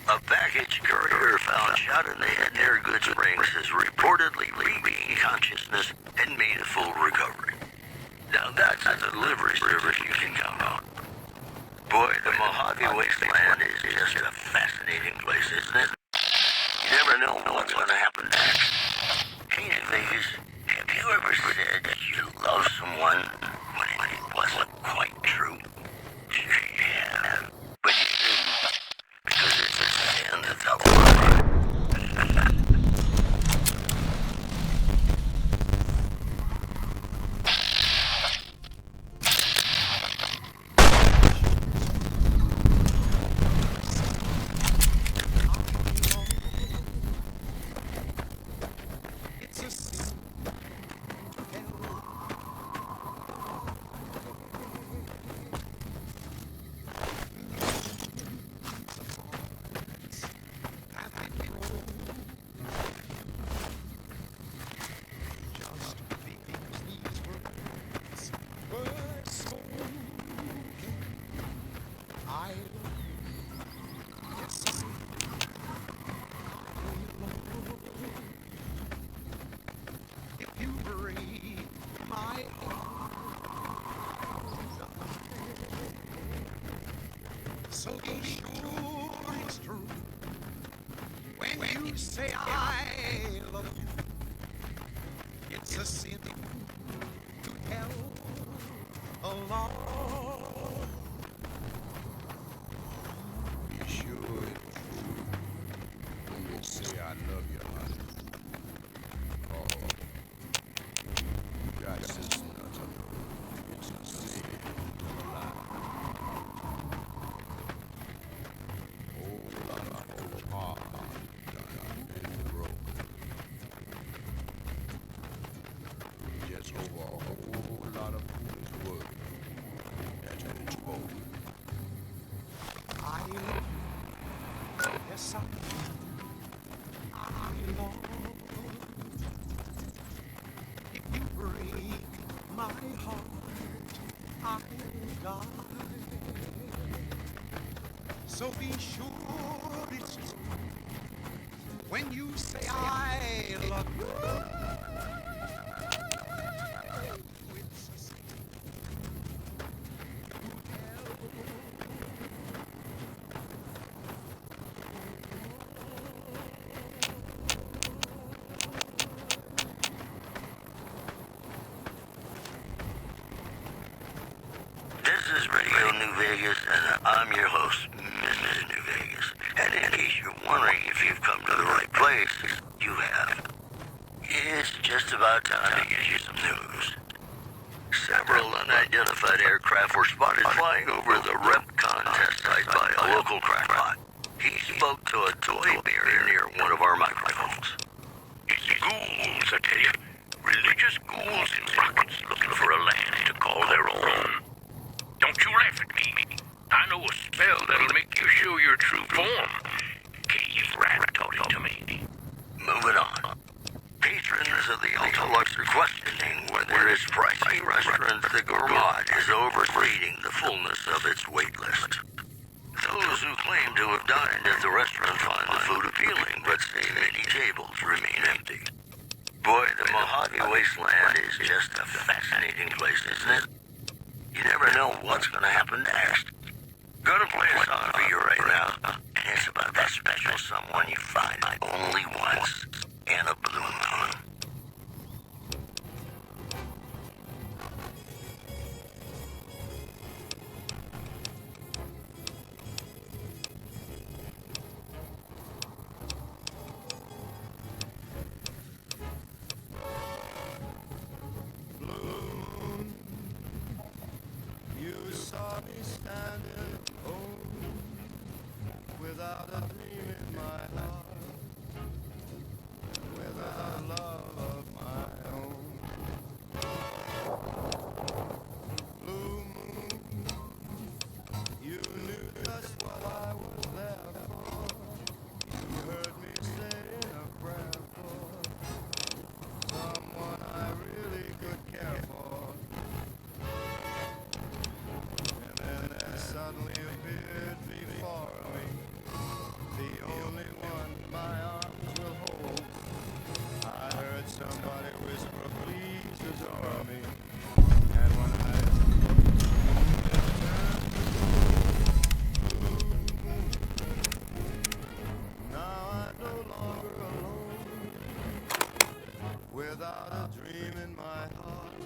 G: a package courier found shot in the head near Good Springs has reportedly regained consciousness and made a full recovery. Now that's a delivery service you can count on. Boy, the Mojave Wasteland is just a fascinating place, isn't it? You never know what's going to happen next. Hey, Vegas, have you ever said that you love someone when it wasn't quite true? Sure you have, but you didn't, because it's a sin to tell a lie.
M: So be sure it's true when you say I love you. It's a sin to tell a lie. Be sure it's true when you say I love you, honey. Oh, you got sense enough to know it's a sin to lie. So be sure it's true when you say I love you.
G: This is Radio New Vegas, and I'm your host, Mr. New Vegas. And in case you're wondering if you've come to the right place, you have. It's just about time to give you some news. Several unidentified aircraft were spotted flying over the rep contest site by a local crackpot. He spoke to a toy bear near one of our microphones.
N: It's ghouls, I tell you. Religious ghouls in rockets looking for a land to call their own. Don't you laugh at me. I know a spell that'll make you show your true form. Cave Rat taught it to me.
G: Moving on. Patrons of the Ultra Lux are questioning whether its pricey restaurant, the Gourmand, is overstating the fullness of its wait list. Those who claim to have dined at the restaurant find the food appealing, but say many tables remain empty. Boy, the Mojave Wasteland is just a fascinating place, isn't it? You never know what's going to happen next. Gonna play a song for you right now, and it's about that special someone you find only once in a blue moon.
M: You saw me standing alone, without a dream in my heart, without a love of my own. Blue moon, you knew just what I was there for. You heard me saying a prayer for someone I really could care for. Suddenly appeared before me, the only one my arms will hold. I heard somebody whisper, please adore me. And when I now I'm no longer alone, without a dream in my heart,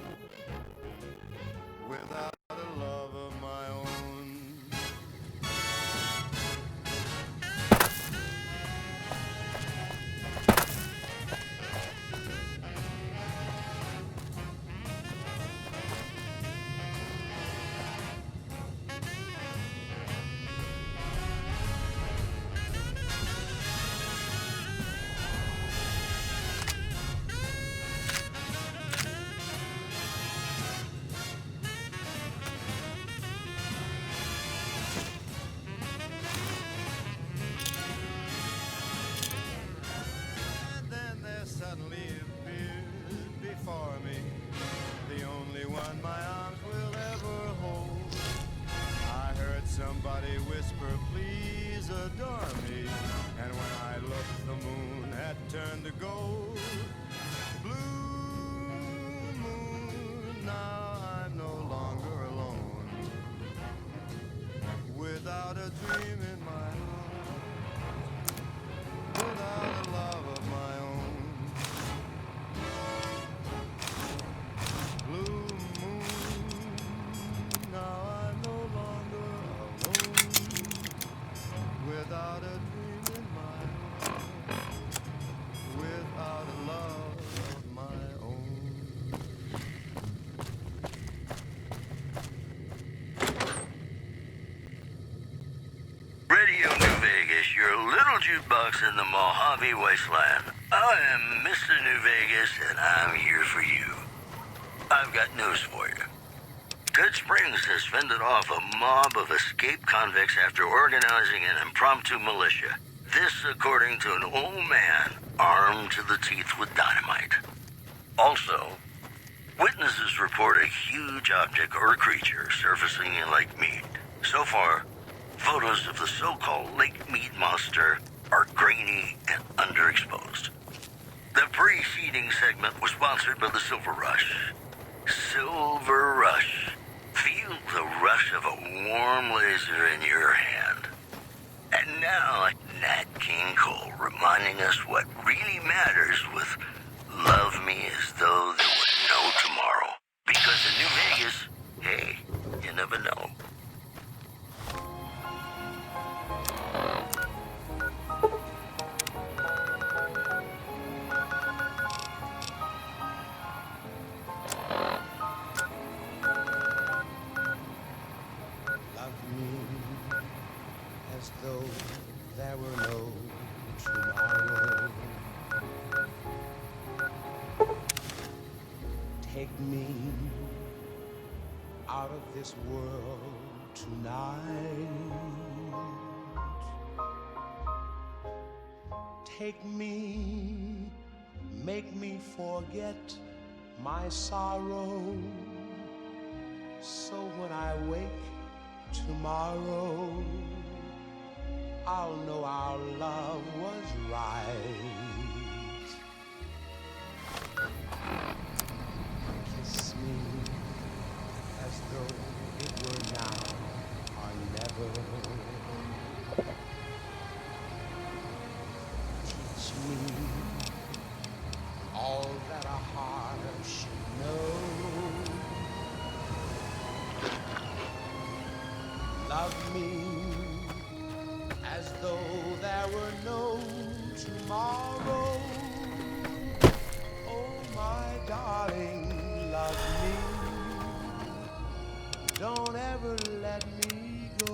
M: without a love of my own. Suddenly appeared before me, the only one my arms will ever hold. I heard somebody whisper, please adore me. And when I looked, the moon had turned to gold. Blue moon, now I'm no longer alone, without a dream in my heart, without a love of my own. Blue moon, now I'm no longer alone, without a dream in my heart, without a love of my own.
G: Radio New Vegas, your little jukebox in the Mojave Wasteland. I am Mr. New Vegas, and I'm here for you. I've got news for you. Good Springs has fended off a mob of escaped convicts after organizing an impromptu militia. This according to an old man armed to the teeth with dynamite. Also, witnesses report a huge object or creature surfacing in Lake Mead. So far, photos of the so-called Lake Mead monster are grainy and underexposed. The preceding segment was sponsored by the Silver Rush. Silver Rush. Feel the rush of a warm laser in your hand. And now, Nat King Cole reminding us what really matters with Love Me As Though There Were No Tomorrow. Because in New Vegas, hey, you never know.
M: Love me as though there were no tomorrow. Take me out of this world tonight. Take me, make me forget my sorrow. So when I wake tomorrow, I'll know our love was right. Kiss me as though it were now or never. Teach me all that a heart should know. Love me as though there were no tomorrow. Oh, my darling, love me. Don't ever let me go.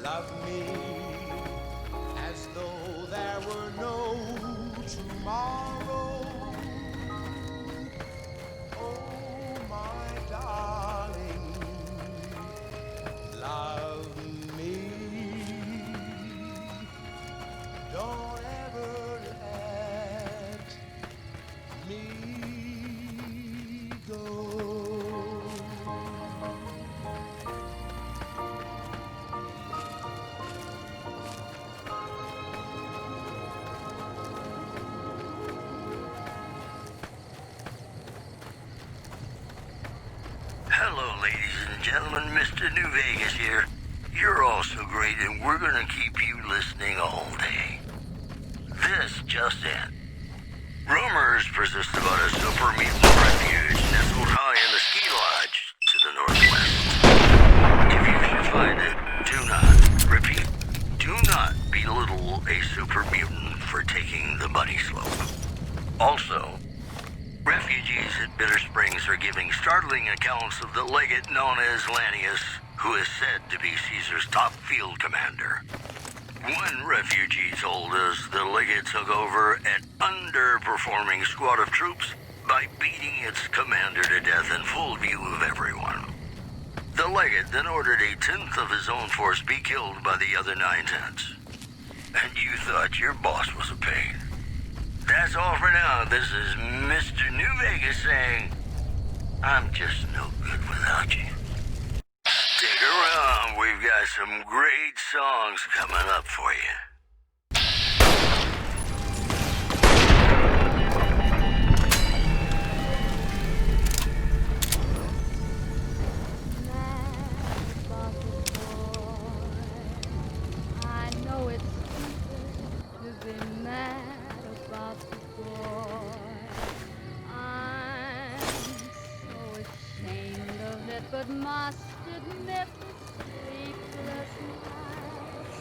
M: Love me as though there were no tomorrow. Oh, my darling, love me. Don't ever let me go.
G: Hello, ladies and gentlemen, Mr. New Vegas here. You're all so great, and we're gonna keep you listening all day. This just in. Rumors persist about a super mutant refuge nestled high in the ski lodge to the northwest. If you should find it, do not, repeat, do not belittle a super mutant for taking the bunny slope. Also, refugees at Bitter Springs are giving startling accounts of the legate known as Lanius, who is said to be Caesar's top field commander. One refugee told us the legate took over an underperforming squad of troops by beating its commander to death in full view of everyone. The legate then ordered a tenth of his own force be killed by the other 9/10. And you thought your boss was a pain. That's all for now. This is Mr. New Vegas saying, I'm just no good without you. Stick around. We've got some great songs coming up for you.
O: I know it's stupid to be mad about the boy. I'm so ashamed of it, but must admit the sleepless nights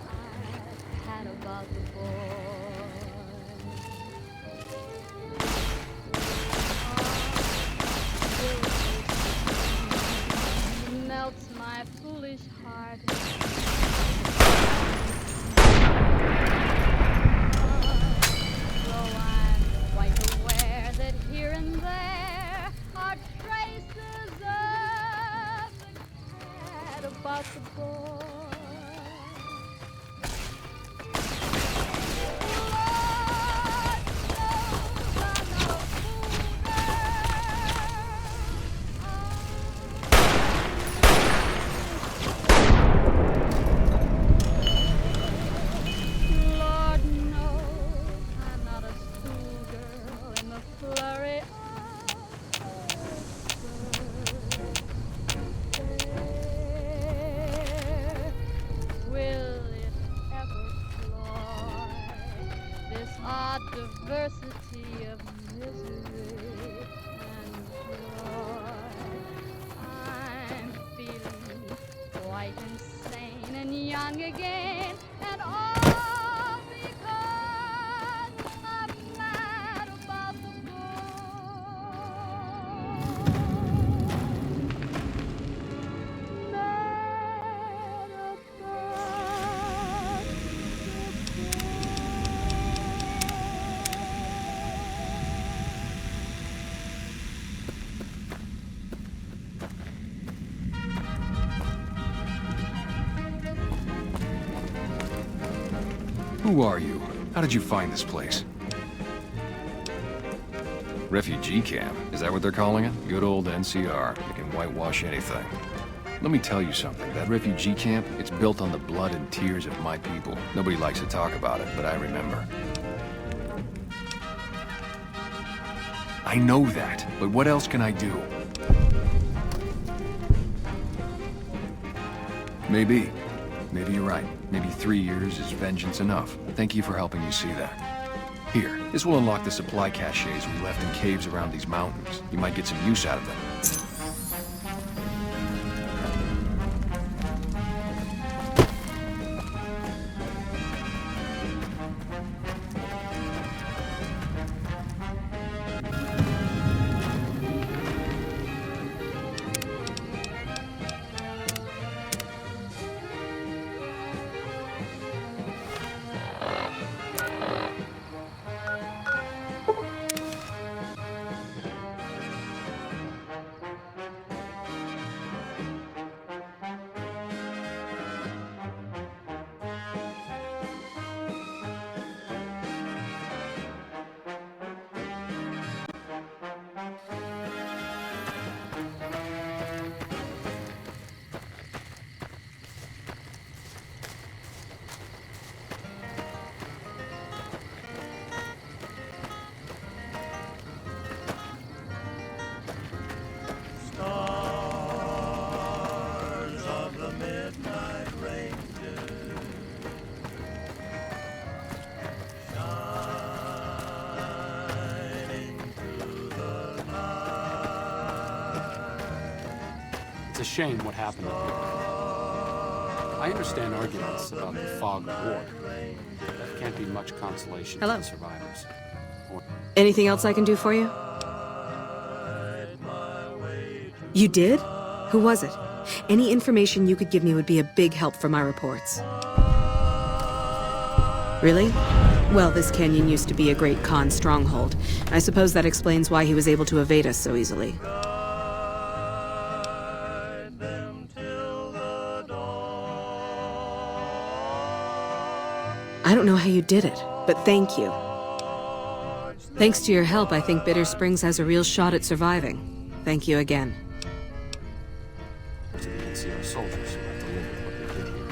O: I've had about the boy. It melts my foolish heart. Though I'm quite aware that here and there are mad about the boy. Lord knows I'm not a schoolgirl in the flurry of will it ever cloy this odd diversity of misery and joy? I'm feeling quite insane and young again, and all because I'm mad about the
P: Who are you? How did you find this place? Refugee camp? Is that what they're calling it? Good old NCR. They can whitewash anything. Let me tell you something. That refugee camp, it's built on the blood and tears of my people. Nobody likes to talk about it, but I remember. I know that, but what else can I do? Maybe. Maybe you're right. Maybe 3 years is vengeance enough. Thank you for helping me see that. Here, this will unlock the supply caches we left in caves around these mountains. You might get some use out of them.
C: It's a shame what happened up here. I understand arguments about the fog of war. That can't be much consolation
Q: Hello.
C: to the survivors.
Q: Anything else I can do for you? You did? Who was it? Any information you could give me would be a big help for my reports. Really? Well, this canyon used to be a great Khan stronghold. I suppose that explains why he was able to evade us so easily. I don't know how you did it, but thank you. Thanks to your help, I think Bitter Springs has a real shot at surviving. Thank you again.
C: To the NCR soldiers who have to live with what they did here.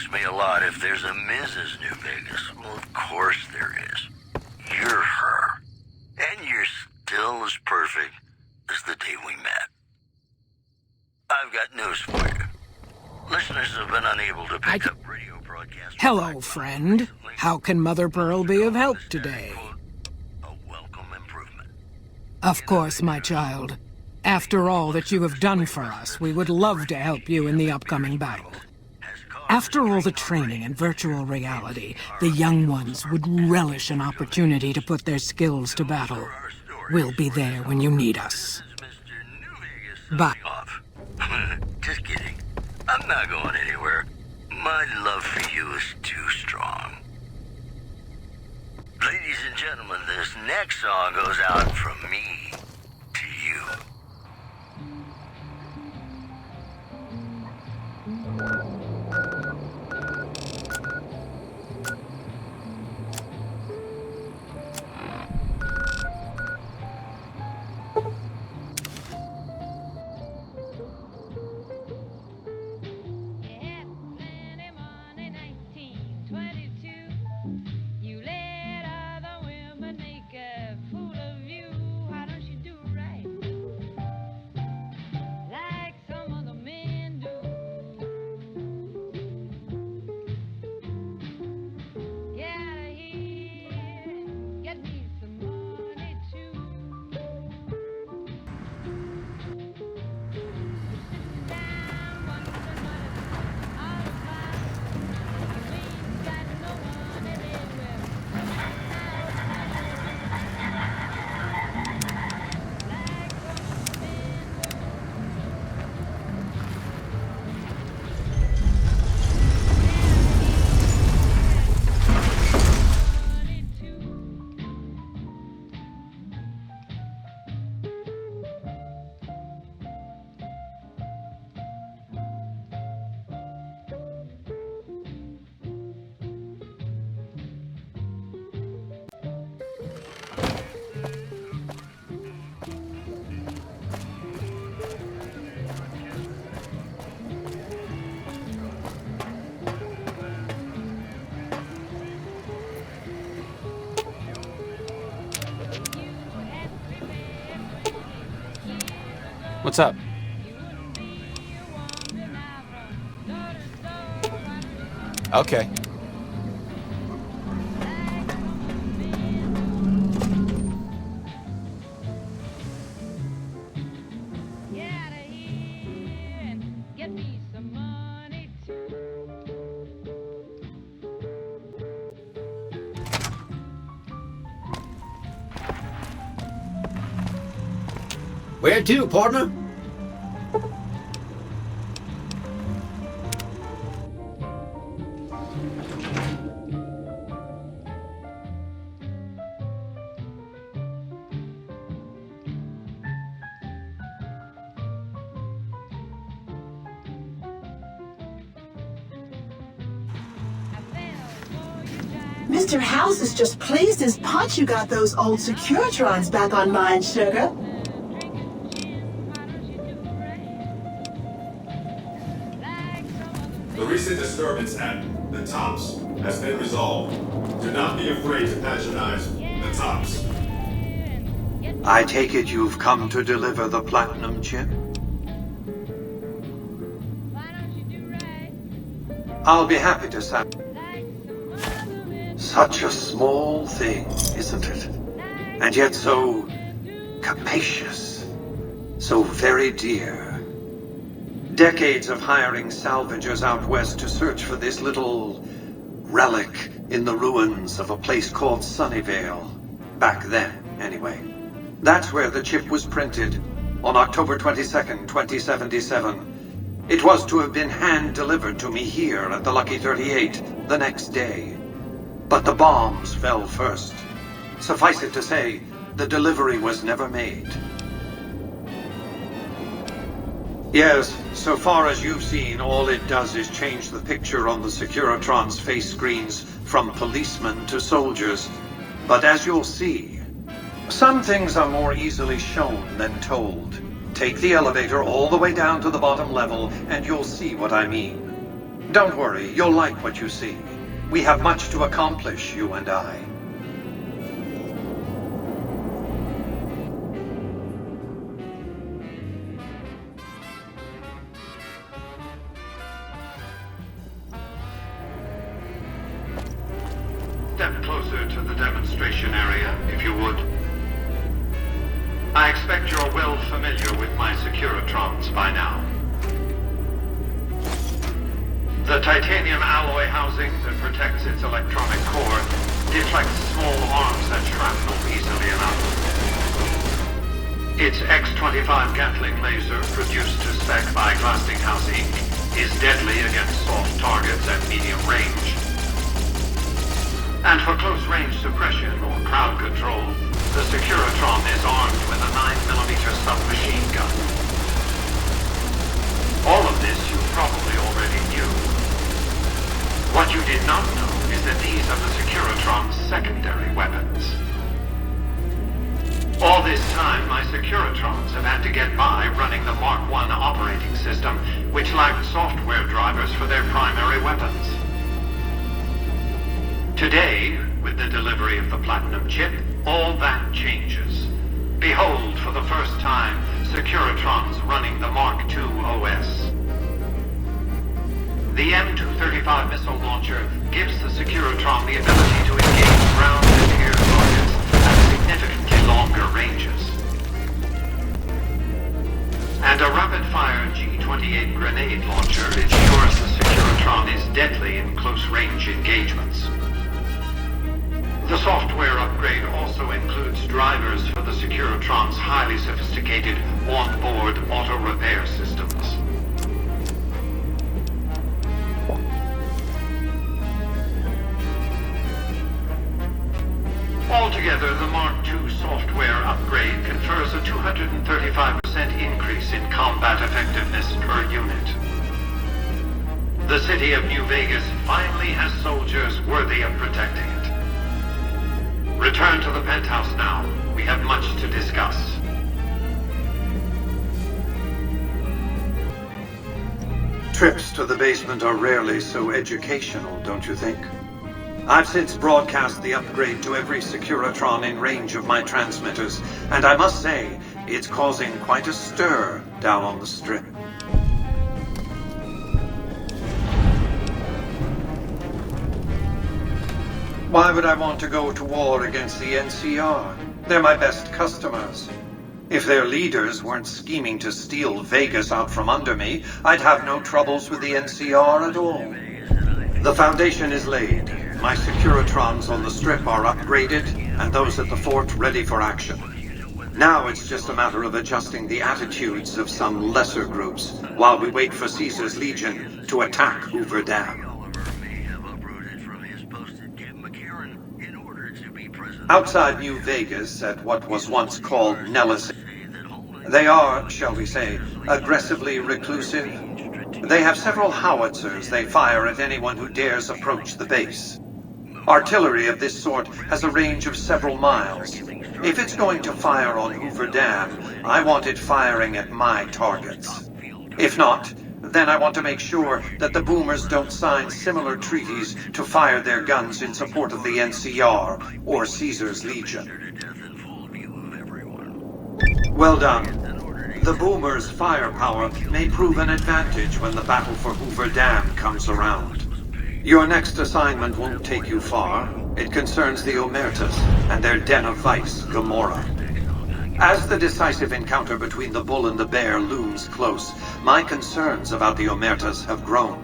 G: ask me a lot if there's a Mrs. New Vegas. Well, of course there is. You're her. And you're still as perfect as the day we met. I've got news for you. Listeners have been unable to pick up radio broadcasts.
R: Hello, friend. How can Mother Pearl be of help today? Of course, my child. After all that you have done for us, we would love to help you in the upcoming battle. After all the training in virtual reality, the young ones would relish an opportunity to put their skills to battle. We'll be there when you need us. Bye.
G: Just kidding. I'm not going anywhere. My love for you is too strong. Ladies and gentlemen, this next song goes out from me to you.
C: What's up?
E: Okay.
S: Where to, partner?
T: Mr. House is just pleased as punch you got those old Securitrons back online, sugar.
U: The recent disturbance at the Tops has been resolved. Do not be afraid to patronize the Tops.
K: I take it you've come to deliver the platinum chip? I'll be happy to sign. Such a small thing, isn't it? And yet so capacious, so very dear. Decades of hiring salvagers out west to search for this little relic in the ruins of a place called Sunnyvale. Back then, anyway. That's where the chip was printed, on October 22nd, 2077. It was to have been hand-delivered to me here at the Lucky 38 the next day. But the bombs fell first. Suffice it to say, the delivery was never made. Yes, so far as you've seen, all it does is change the picture on the Securitron's face screens from policemen to soldiers. But as you'll see, some things are more easily shown than told. Take the elevator all the way down to the bottom level, and you'll see what I mean. Don't worry, you'll like what you see. We have much to accomplish, you and I. Step closer to the demonstration area, if you would. I expect you're well familiar with my Securitrons by now. The titanium alloy housing that protects its electronic core deflects small arms and shrapnel easily enough. Its X-25 Gatling laser, produced to spec by Glassinghouse Inc., is deadly against soft targets at medium range. And for close-range suppression or crowd control, the Securitron is armed with a 9mm submachine gun. All of this you probably already knew. What you did not know is that these are the Securitron's secondary weapons. All this time, my Securitrons have had to get by running the Mark I operating system, which lacked software drivers for their primary weapons. Today, with the delivery of the Platinum chip, all that changes. Behold, for the first time, Securitrons running the Mark II OS. The M235 missile launcher gives the Securitron the ability to engage ground and air targets at significantly longer ranges. And a rapid-fire G-28 grenade launcher ensures the Securitron is deadly in close-range engagements. The software upgrade also includes drivers for the Securitron's highly sophisticated on-board auto-repair systems. Altogether, the Mark II software upgrade confers a 235% increase in combat effectiveness per unit. The city of New Vegas finally has soldiers worthy of protecting it. Return to the penthouse now. We have much to discuss. Trips to the basement are rarely so educational, don't you think? I've since broadcast the upgrade to every Securitron in range of my transmitters, and I must say, it's causing quite a stir down on the Strip. Why would I want to go to war against the NCR? They're my best customers. If their leaders weren't scheming to steal Vegas out from under me, I'd have no troubles with the NCR at all. The foundation is laid. My Securitrons on the Strip are upgraded, and those at the fort ready for action. Now it's just a matter of adjusting the attitudes of some lesser groups, while we wait for Caesar's Legion to attack Hoover Dam. Outside New Vegas, at what was once called Nellis, they are, shall we say, aggressively reclusive. They have several howitzers they fire at anyone who dares approach the base. Artillery of this sort has a range of several miles. If it's going to fire on Hoover Dam, I want it firing at my targets. If not, then I want to make sure that the boomers don't sign similar treaties to fire their guns in support of the NCR or Caesar's Legion. Well done. The boomers' firepower may prove an advantage when the battle for Hoover Dam comes around. Your next assignment won't take you far. It concerns the Omertas and their den of vice, Gomorrah. As the decisive encounter between the bull and the bear looms close, my concerns about the Omertas have grown.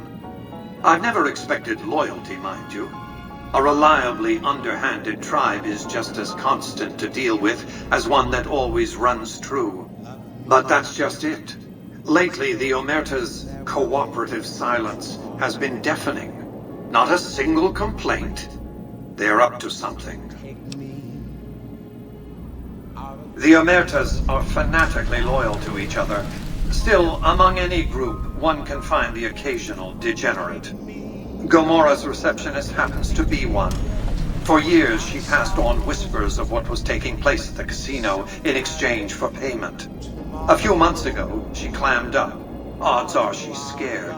K: I've never expected loyalty, mind you. A reliably underhanded tribe is just as constant to deal with as one that always runs true. But that's just it. Lately, the Omerta's cooperative silence has been deafening. Not a single complaint. They're up to something. The Omertas are fanatically loyal to each other. Still, among any group, one can find the occasional degenerate. Gomorrah's receptionist happens to be one. For years, she passed on whispers of what was taking place at the casino in exchange for payment. A few months ago, she clammed up. Odds are she's scared.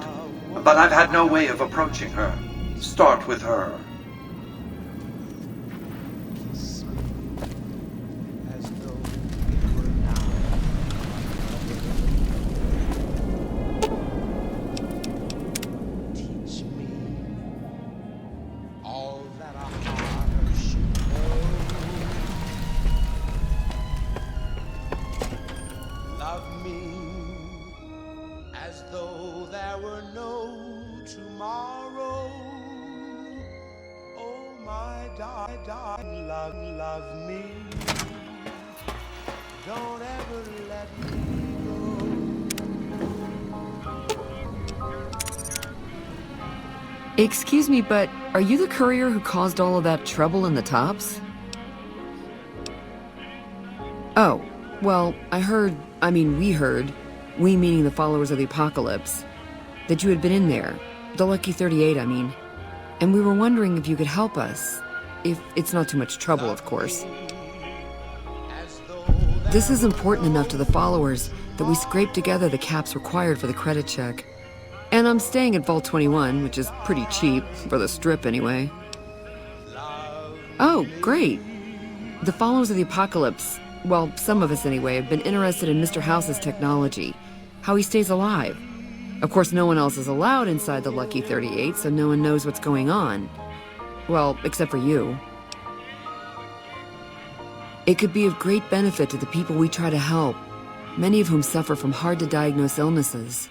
K: but I've had no way of approaching her. Start with her.
M: Love me. Don't ever let me
F: Excuse me, but are you the courier who caused all of that trouble in the tops? Oh, well, we heard, we meaning the followers of the apocalypse, that you had been in there, the Lucky 38, I mean, and we were wondering if you could help us. If it's not too much trouble, of course. This is important enough to the followers that we scraped together the caps required for the credit check. And I'm staying at Vault 21, which is pretty cheap, for the strip anyway. Oh, great. The followers of the apocalypse, well, some of us anyway, have been interested in Mr. House's technology, how he stays alive. Of course, no one else is allowed inside the Lucky 38, so no one knows what's going on. Well, except for you. It could be of great benefit to the people we try to help, many of whom suffer from hard-to-diagnose illnesses.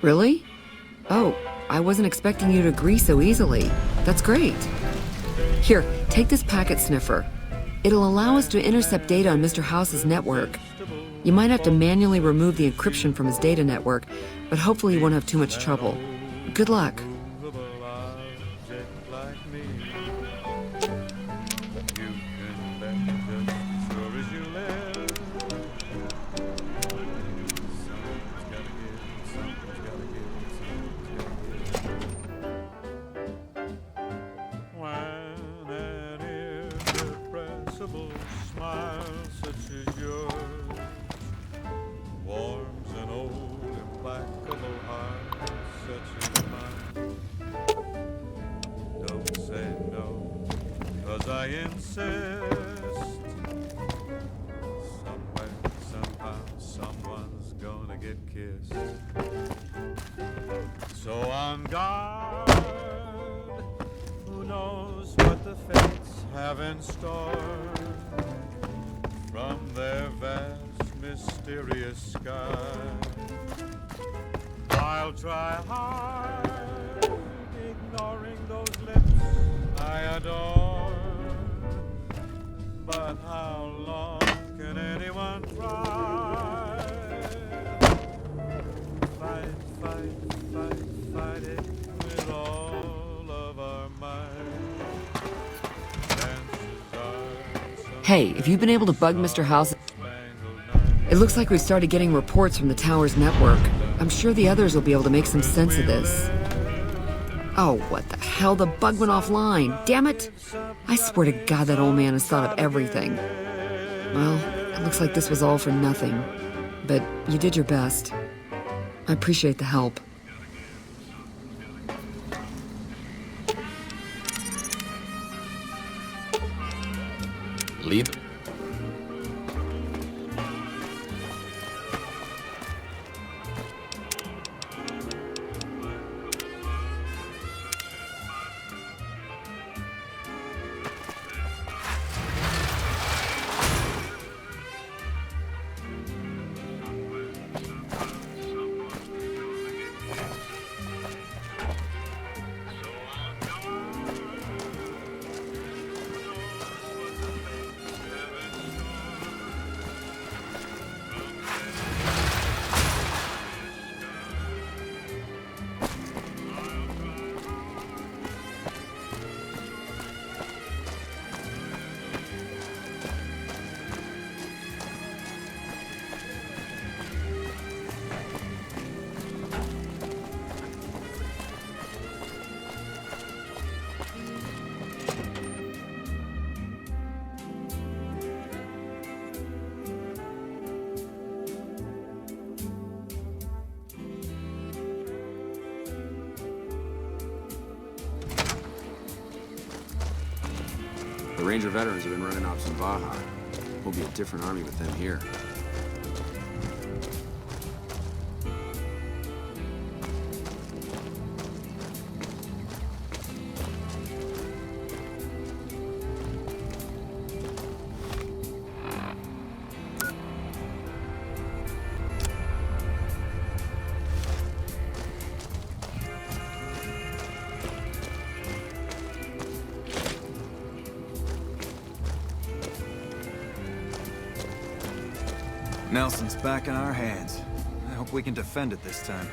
F: Really? Oh, I wasn't expecting you to agree so easily. That's great. Here, take this packet sniffer. It'll allow us to intercept data on Mr. House's network. You might have to manually remove the encryption from his data network, but hopefully you won't have too much trouble. Good luck.
M: Smile such as yours warms an old implacable heart such as mine. Don't say no, 'cause I insist. Somewhere, somehow, someone's gonna get kissed. So on guard, who knows what the fates have in store from their vast, mysterious sky. I'll try hard, ignoring those lips I adore. But how long can anyone try? Fight, fight, fight, fight it with all of our might.
F: Hey, if you've been able to bug Mr. House... It looks like we've started getting reports from the tower's network. I'm sure the others will be able to make some sense of this. Oh, what the hell? The bug went offline. Damn it! I swear to God that old man has thought of everything. Well, it looks like this was all for nothing. But you did your best. I appreciate the help.
E: Lead.
L: The Ranger veterans have been running ops in Baja. We'll be a different army with them here.
H: Nelson's back in our hands. I hope we can defend it this time.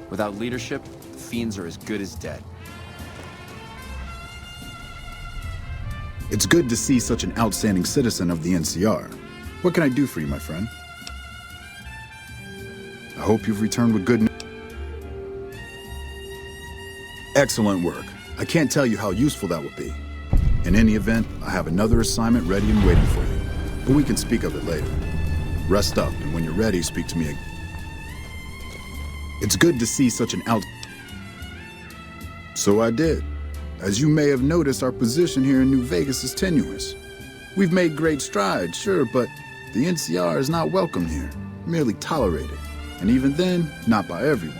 L: Without leadership, the Fiends are as good as dead.
V: It's good to see such an outstanding citizen of the NCR. What can I do for you, my friend? I hope you've returned with good news. Excellent work. I can't tell you how useful that would be. In any event, I have another assignment ready and waiting for you, but we can speak of it later. Rest up, and when you're ready, speak to me again. It's good to see such an So I did. As you may have noticed, our position here in New Vegas is tenuous. We've made great strides, sure, but the NCR is not welcome here, merely tolerated, and even then, not by everyone.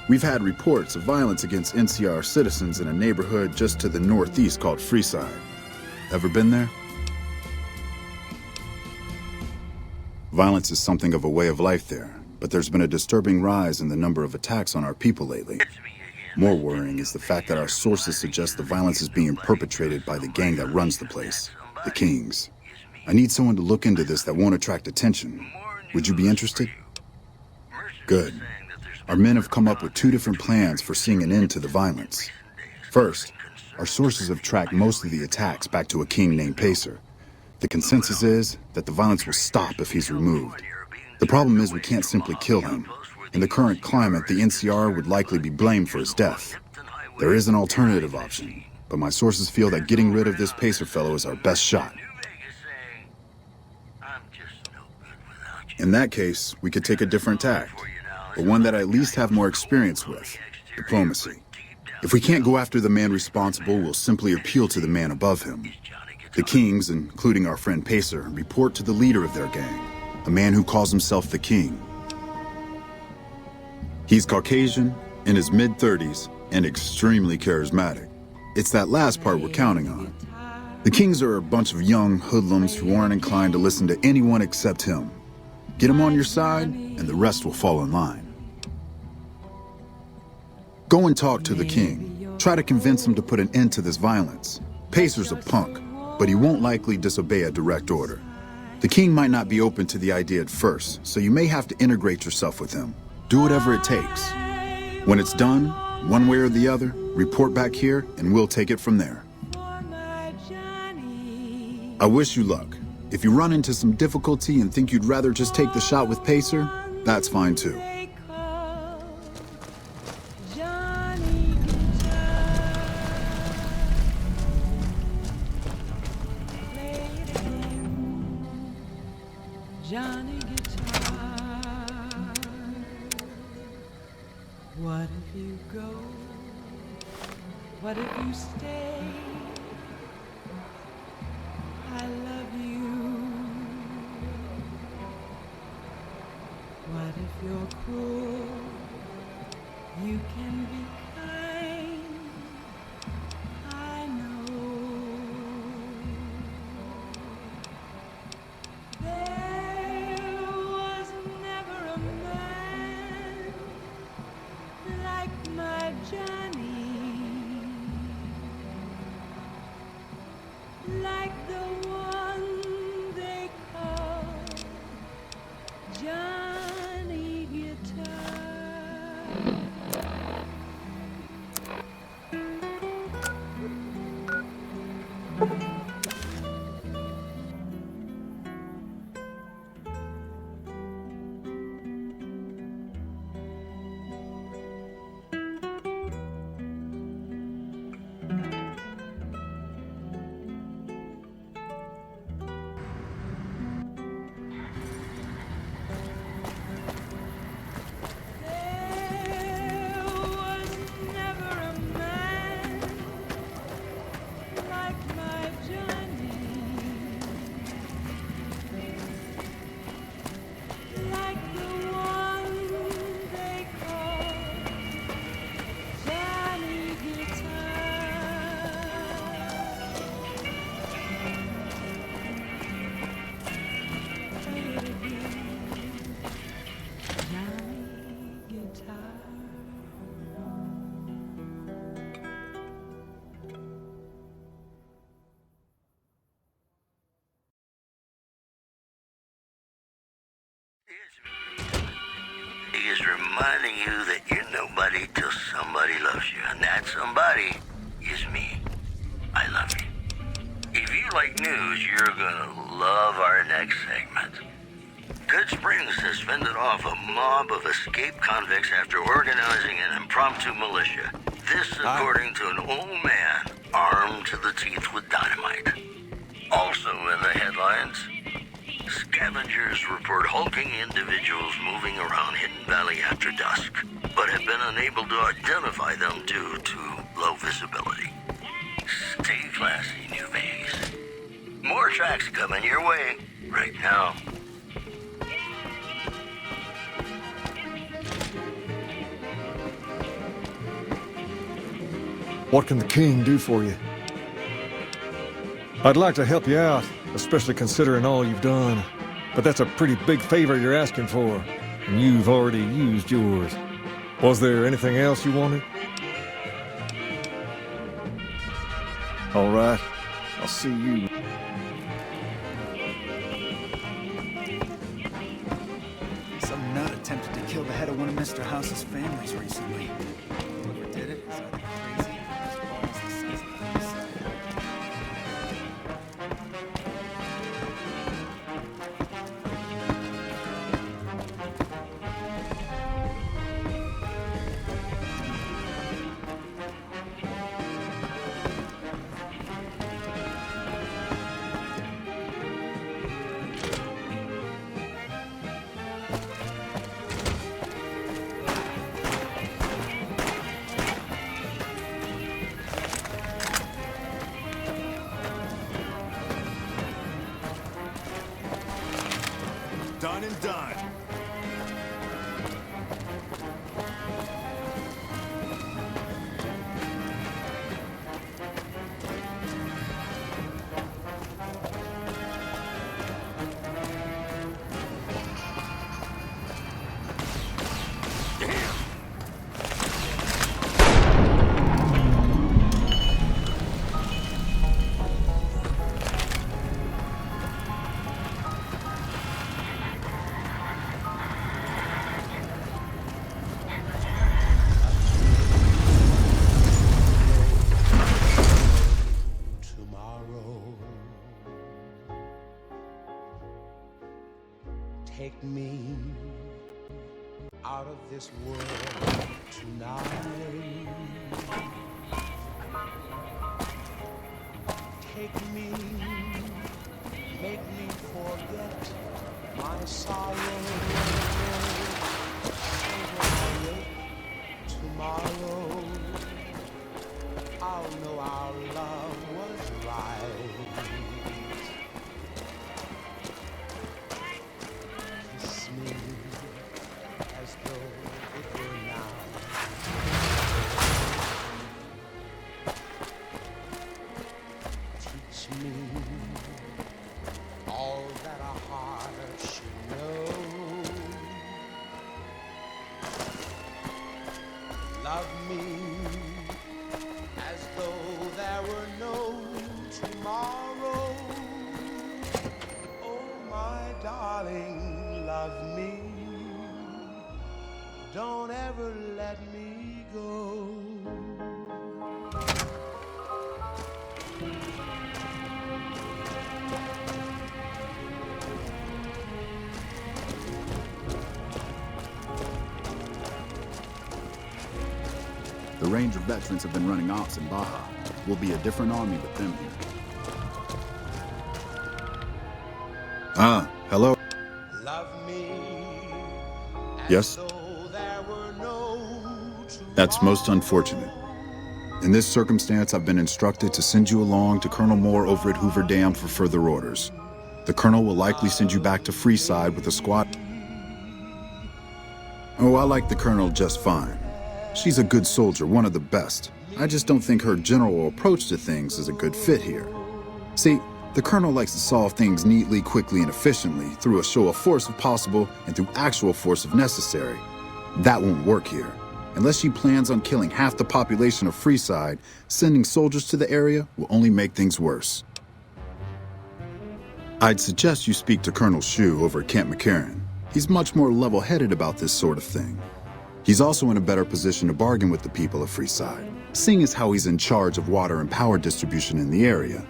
V: We've had reports of violence against NCR citizens in a neighborhood just to the northeast called Freeside. Ever been there? Violence is something of a way of life there, but there's been a disturbing rise in the number of attacks on our people lately. More worrying is the fact that our sources suggest the violence is being perpetrated by the gang that runs the place, the Kings. I need someone to look into this that won't attract attention. Would you be interested? Good. Our men have come up with 2 different plans for seeing an end to the violence. First, our sources have tracked most of the attacks back to a king named Pacer. The consensus is that the violence will stop if he's removed. The problem is we can't simply kill him. In the current climate, the NCR would likely be blamed for his death. There is an alternative option, but my sources feel that getting rid of this Pacer fellow is our best shot. In that case, we could take a different tack, but one that I at least have more experience with, diplomacy. If we can't go after the man responsible, we'll simply appeal to the man above him. The Kings, including our friend Pacer, report to the leader of their gang, a man who calls himself the King. He's Caucasian, in his mid-30s, and extremely charismatic. It's that last part we're counting on. The Kings are a bunch of young hoodlums who aren't inclined to listen to anyone except him. Get him on your side, and the rest will fall in line. Go and talk to the King. Try to convince him to put an end to this violence. Pacer's a punk, but he won't likely disobey a direct order. The King might not be open to the idea at first, so you may have to integrate yourself with him. Do whatever it takes. When it's done, one way or the other, report back here, and we'll take it from there. I wish you luck. If you run into some difficulty and think you'd rather just take the shot with Pacer, that's fine too.
W: Johnny Guitar, what if you go? What if you stay? I love you. What if you're cruel? You can be kind. I know. There was never a man like my Johnny, like the one they call Johnny Guitar.
G: He is reminding you that you're nobody till somebody loves you, and that somebody is me. I love you. If you like news, you're gonna love our next segment. Good Springs has fended off a mob of escaped convicts after organizing an impromptu militia. This according to an old man armed to the teeth with dynamite. Also in the headlines, scavengers report hulking individuals moving around Hidden Valley after dusk, but have been unable to identify them due to low visibility. Stay classy, New Vegas. More tracks coming your way right now.
A: What can the king do for you? I'd like to help you out, especially considering all you've done. But that's a pretty big favor you're asking for, and you've already used yours. Was there anything else you wanted? All right, I'll see you.
H: Some nut attempted to kill the head of one of Mr. House's families recently. Whoever did it is either crazy or as far as the sense of himself.
V: Done and done.
D: Take me out of this world tonight. Take me, make me forget my sorrow. And when I wake tomorrow, I'll know our love was right. Kiss me as though it were now. Teach me all that a heart should know. Love me as though there were no tomorrow. Oh, my darling, love me. Don't ever let me go.
V: The Ranger veterans have been running ops in Baja. We'll be a different army with them here. Hello?
D: Love me.
V: Yes? That's most unfortunate. In this circumstance, I've been instructed to send you along to Colonel Moore over at Hoover Dam for further orders. The Colonel will likely send you back to Freeside with a squad. Oh, I like the Colonel just fine. She's a good soldier, one of the best. I just don't think her general approach to things is a good fit here. See, the Colonel likes to solve things neatly, quickly, and efficiently through a show of force if possible and through actual force if necessary. That won't work here. Unless she plans on killing half the population of Freeside, sending soldiers to the area will only make things worse. I'd suggest you speak to Colonel Shue over at Camp McCarran. He's much more level-headed about this sort of thing. He's also in a better position to bargain with the people of Freeside, seeing as how he's in charge of water and power distribution in the area.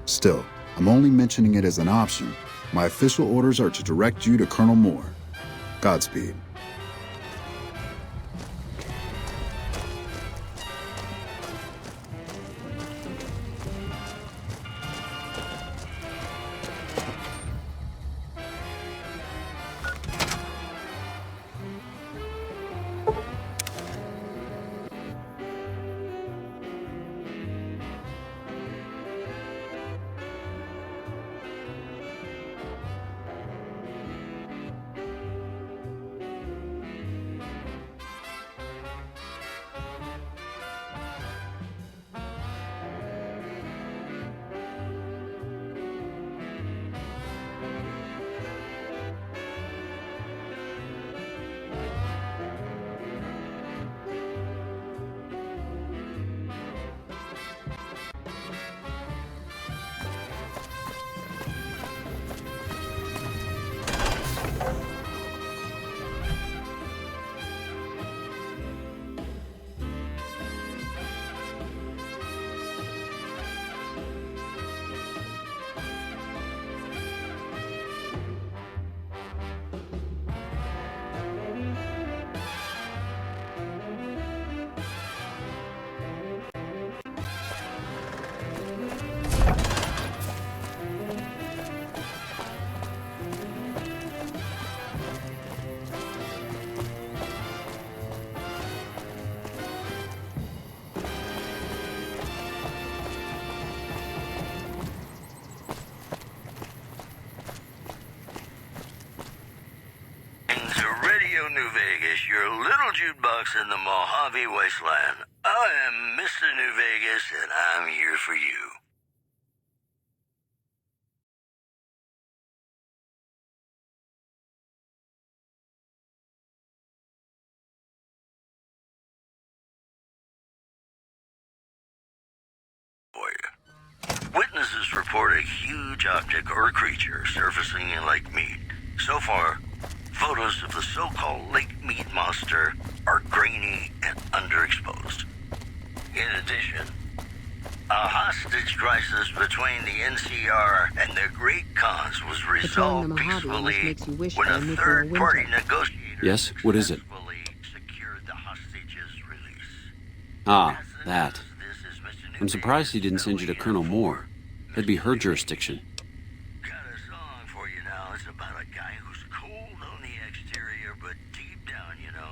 V: Still, I'm only mentioning it as an option. My official orders are to direct you to Colonel Moore. Godspeed.
G: New Vegas, your little jukebox in the Mojave Wasteland. I am Mr. New Vegas, and I'm here for you. Witnesses report a huge object or creature surfacing in Lake Mead. So far, photos of the so-called Lake Mead monster are grainy and underexposed. In addition, a hostage crisis between the NCR and the Great Khans was resolved peacefully when a third-party negotiator
B: Yes, what is it?
G: secured the hostage's release.
B: Ah, that. I'm surprised he didn't send you to Colonel Moore. That'd be her jurisdiction.
G: Got a song for you now. It's about a guy who's cold on the exterior, but deep down, you know.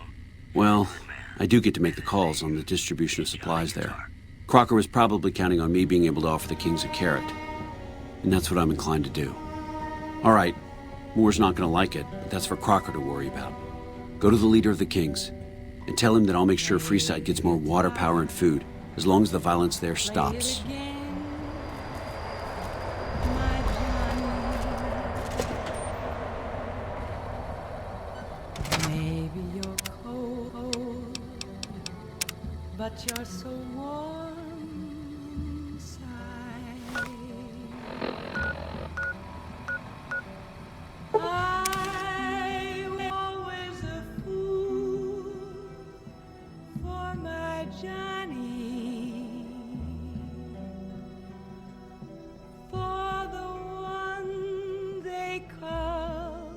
B: Well, I do get to make the calls on the distribution of supplies there. Crocker was probably counting on me being able to offer the Kings a carrot. And that's what I'm inclined to do. All right, Moore's not going to like it, but that's for Crocker to worry about. Go to the leader of the Kings and tell him that I'll make sure Freeside gets more water, power, and food, as long as the violence there stops.
W: Maybe you're cold, but you're so warm inside. I was always a fool for my Johnny, for the one they call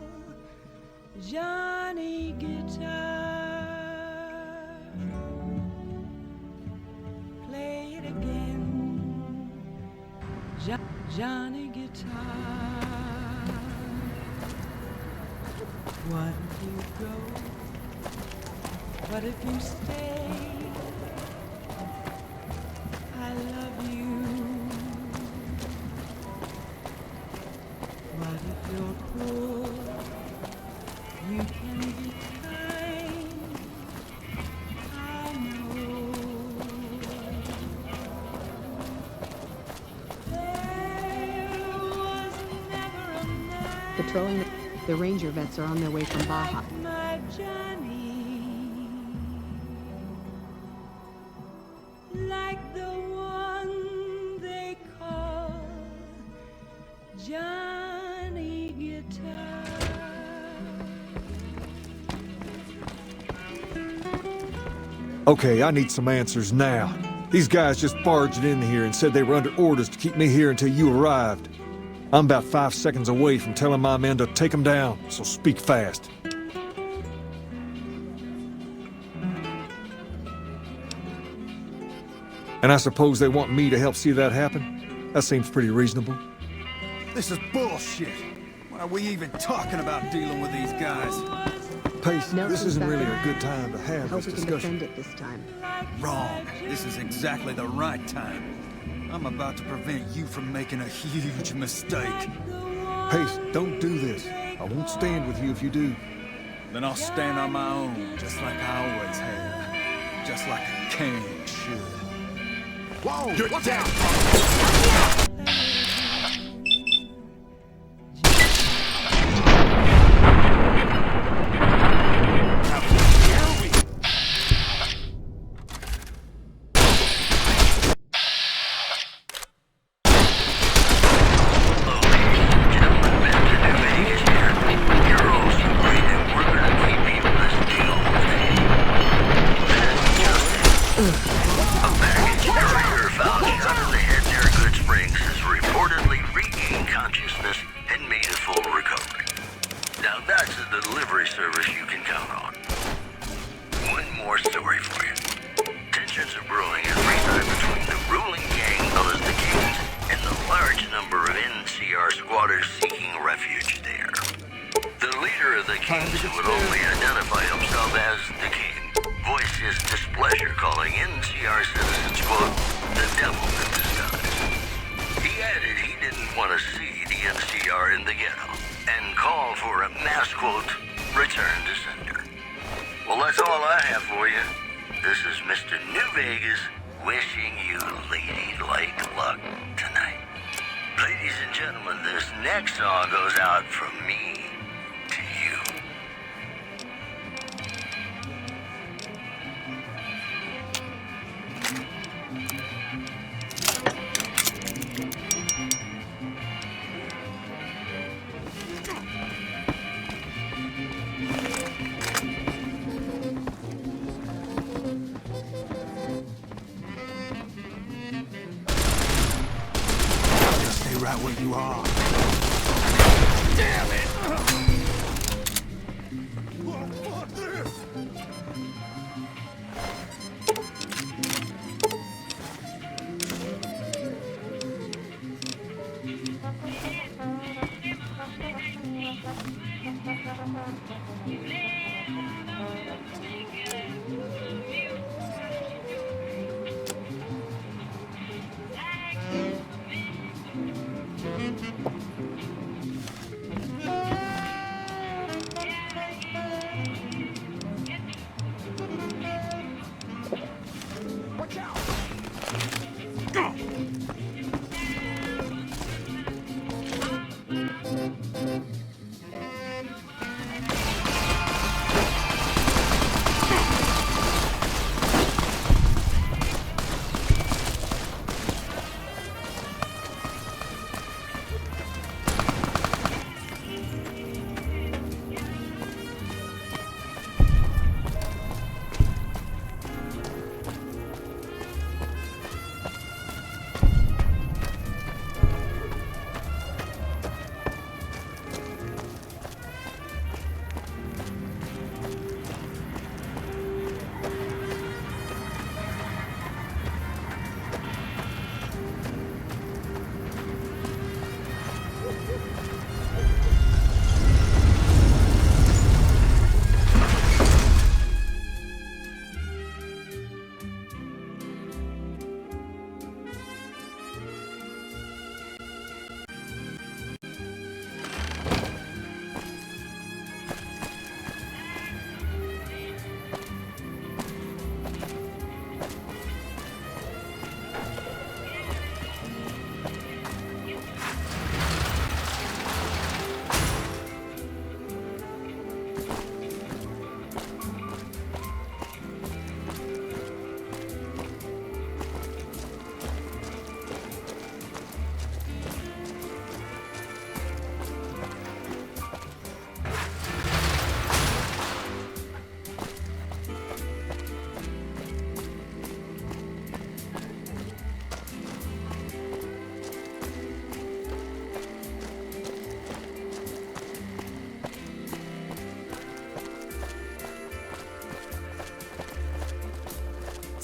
W: Johnny Guitar. Play it again, Johnny Guitar. What if you go? What if you stay? I love you. What if you're poor? You can be kind. I know. There was never a man
Q: Patrolling the ranger vets are on their way from Baja.
W: my Johnny, like the one they call Johnny Guitar.
A: Okay, I need some answers now. These guys just barged in here and said they were under orders to keep me here until you arrived. I'm about 5 seconds away from telling my men to take them down, so speak fast. And I suppose they want me to help see that happen? That seems pretty reasonable.
H: This is bullshit. Why are we even talking about dealing with these guys?
A: Pace, this isn't really a good time to have this discussion.
I: It this time.
H: Wrong. This is exactly the right time. I'm about to prevent you from making a huge mistake.
A: Pace, don't do this. I won't stand with you if you do.
H: Then I'll stand on my own, just like I always have. Just like a king should. Whoa! Get down! Where you are. Damn it! Fuck this!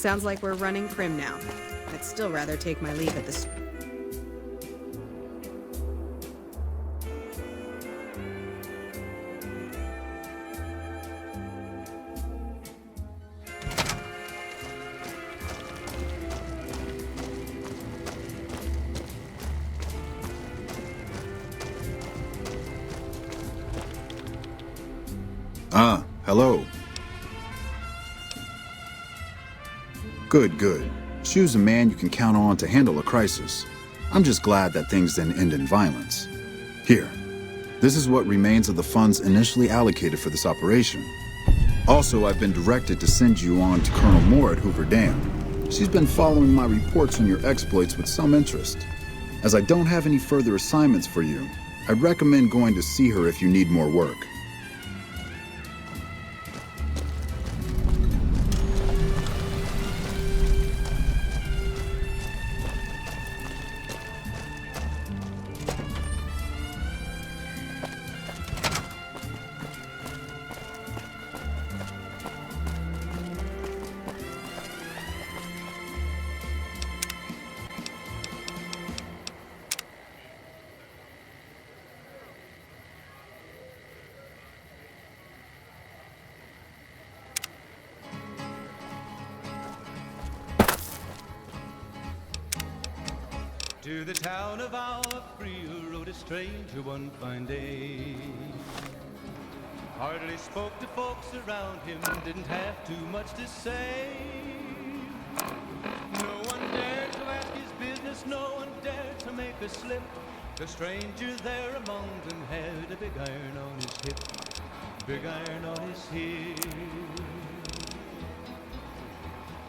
Q: Sounds like we're running prim now. I'd still rather take my leave at the...
V: Ah, hello. Good, good. Shu's a man you can count on to handle a crisis. I'm just glad that things didn't end in violence. Here, this is what remains of the funds initially allocated for this operation. Also, I've been directed to send you on to Colonel Moore at Hoover Dam. She's been following my reports on your exploits with some interest. As I don't have any further assignments for you, I'd recommend going to see her if you need more work.
D: To the town of our free rode a stranger one fine day. Hardly spoke to folks around him, didn't have too much to say. No one dared to ask his business, no one dared to make a slip. The stranger there among them had a big iron on his hip, big iron on his hip.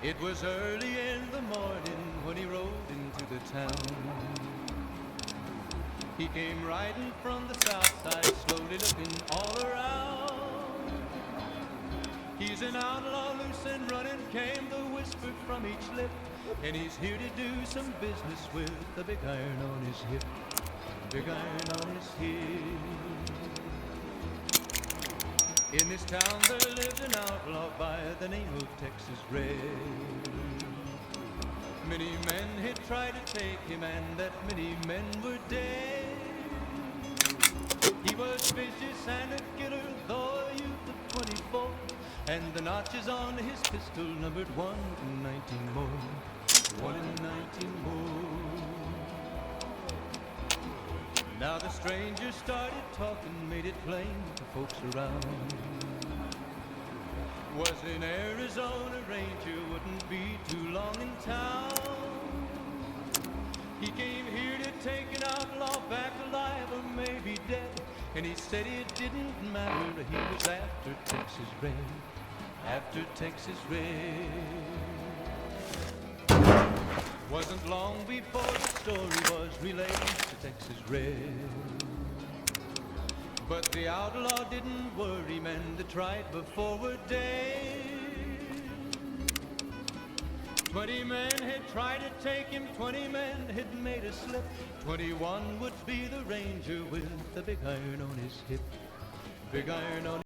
D: It was early in the morning when he rode into the town. He came riding from the south side, slowly looking all around. He's an outlaw, loose and running, came the whisper from each lip. And he's here to do some business with the big iron on his hip, big iron on his hip. In this town there lived an outlaw by the name of Texas Red. Many men had tried to take him, and that many men were dead. He was vicious and a killer, though a youth of 24, and the notches on his pistol numbered 1 in 19 more, 1 in 19 more. Now the stranger started talking, made it plain to folks around. Was an Arizona ranger, wouldn't be too long in town. He came here to take an outlaw back alive or maybe dead. And he said it didn't matter, he was after Texas Red, after Texas Red. Wasn't long before the story was relayed to Texas Red. But the outlaw didn't worry, men that tried before were dead. 20 men had tried to take him, 20 men had made a slip. 21 would be the ranger with the big iron on his hip, big iron on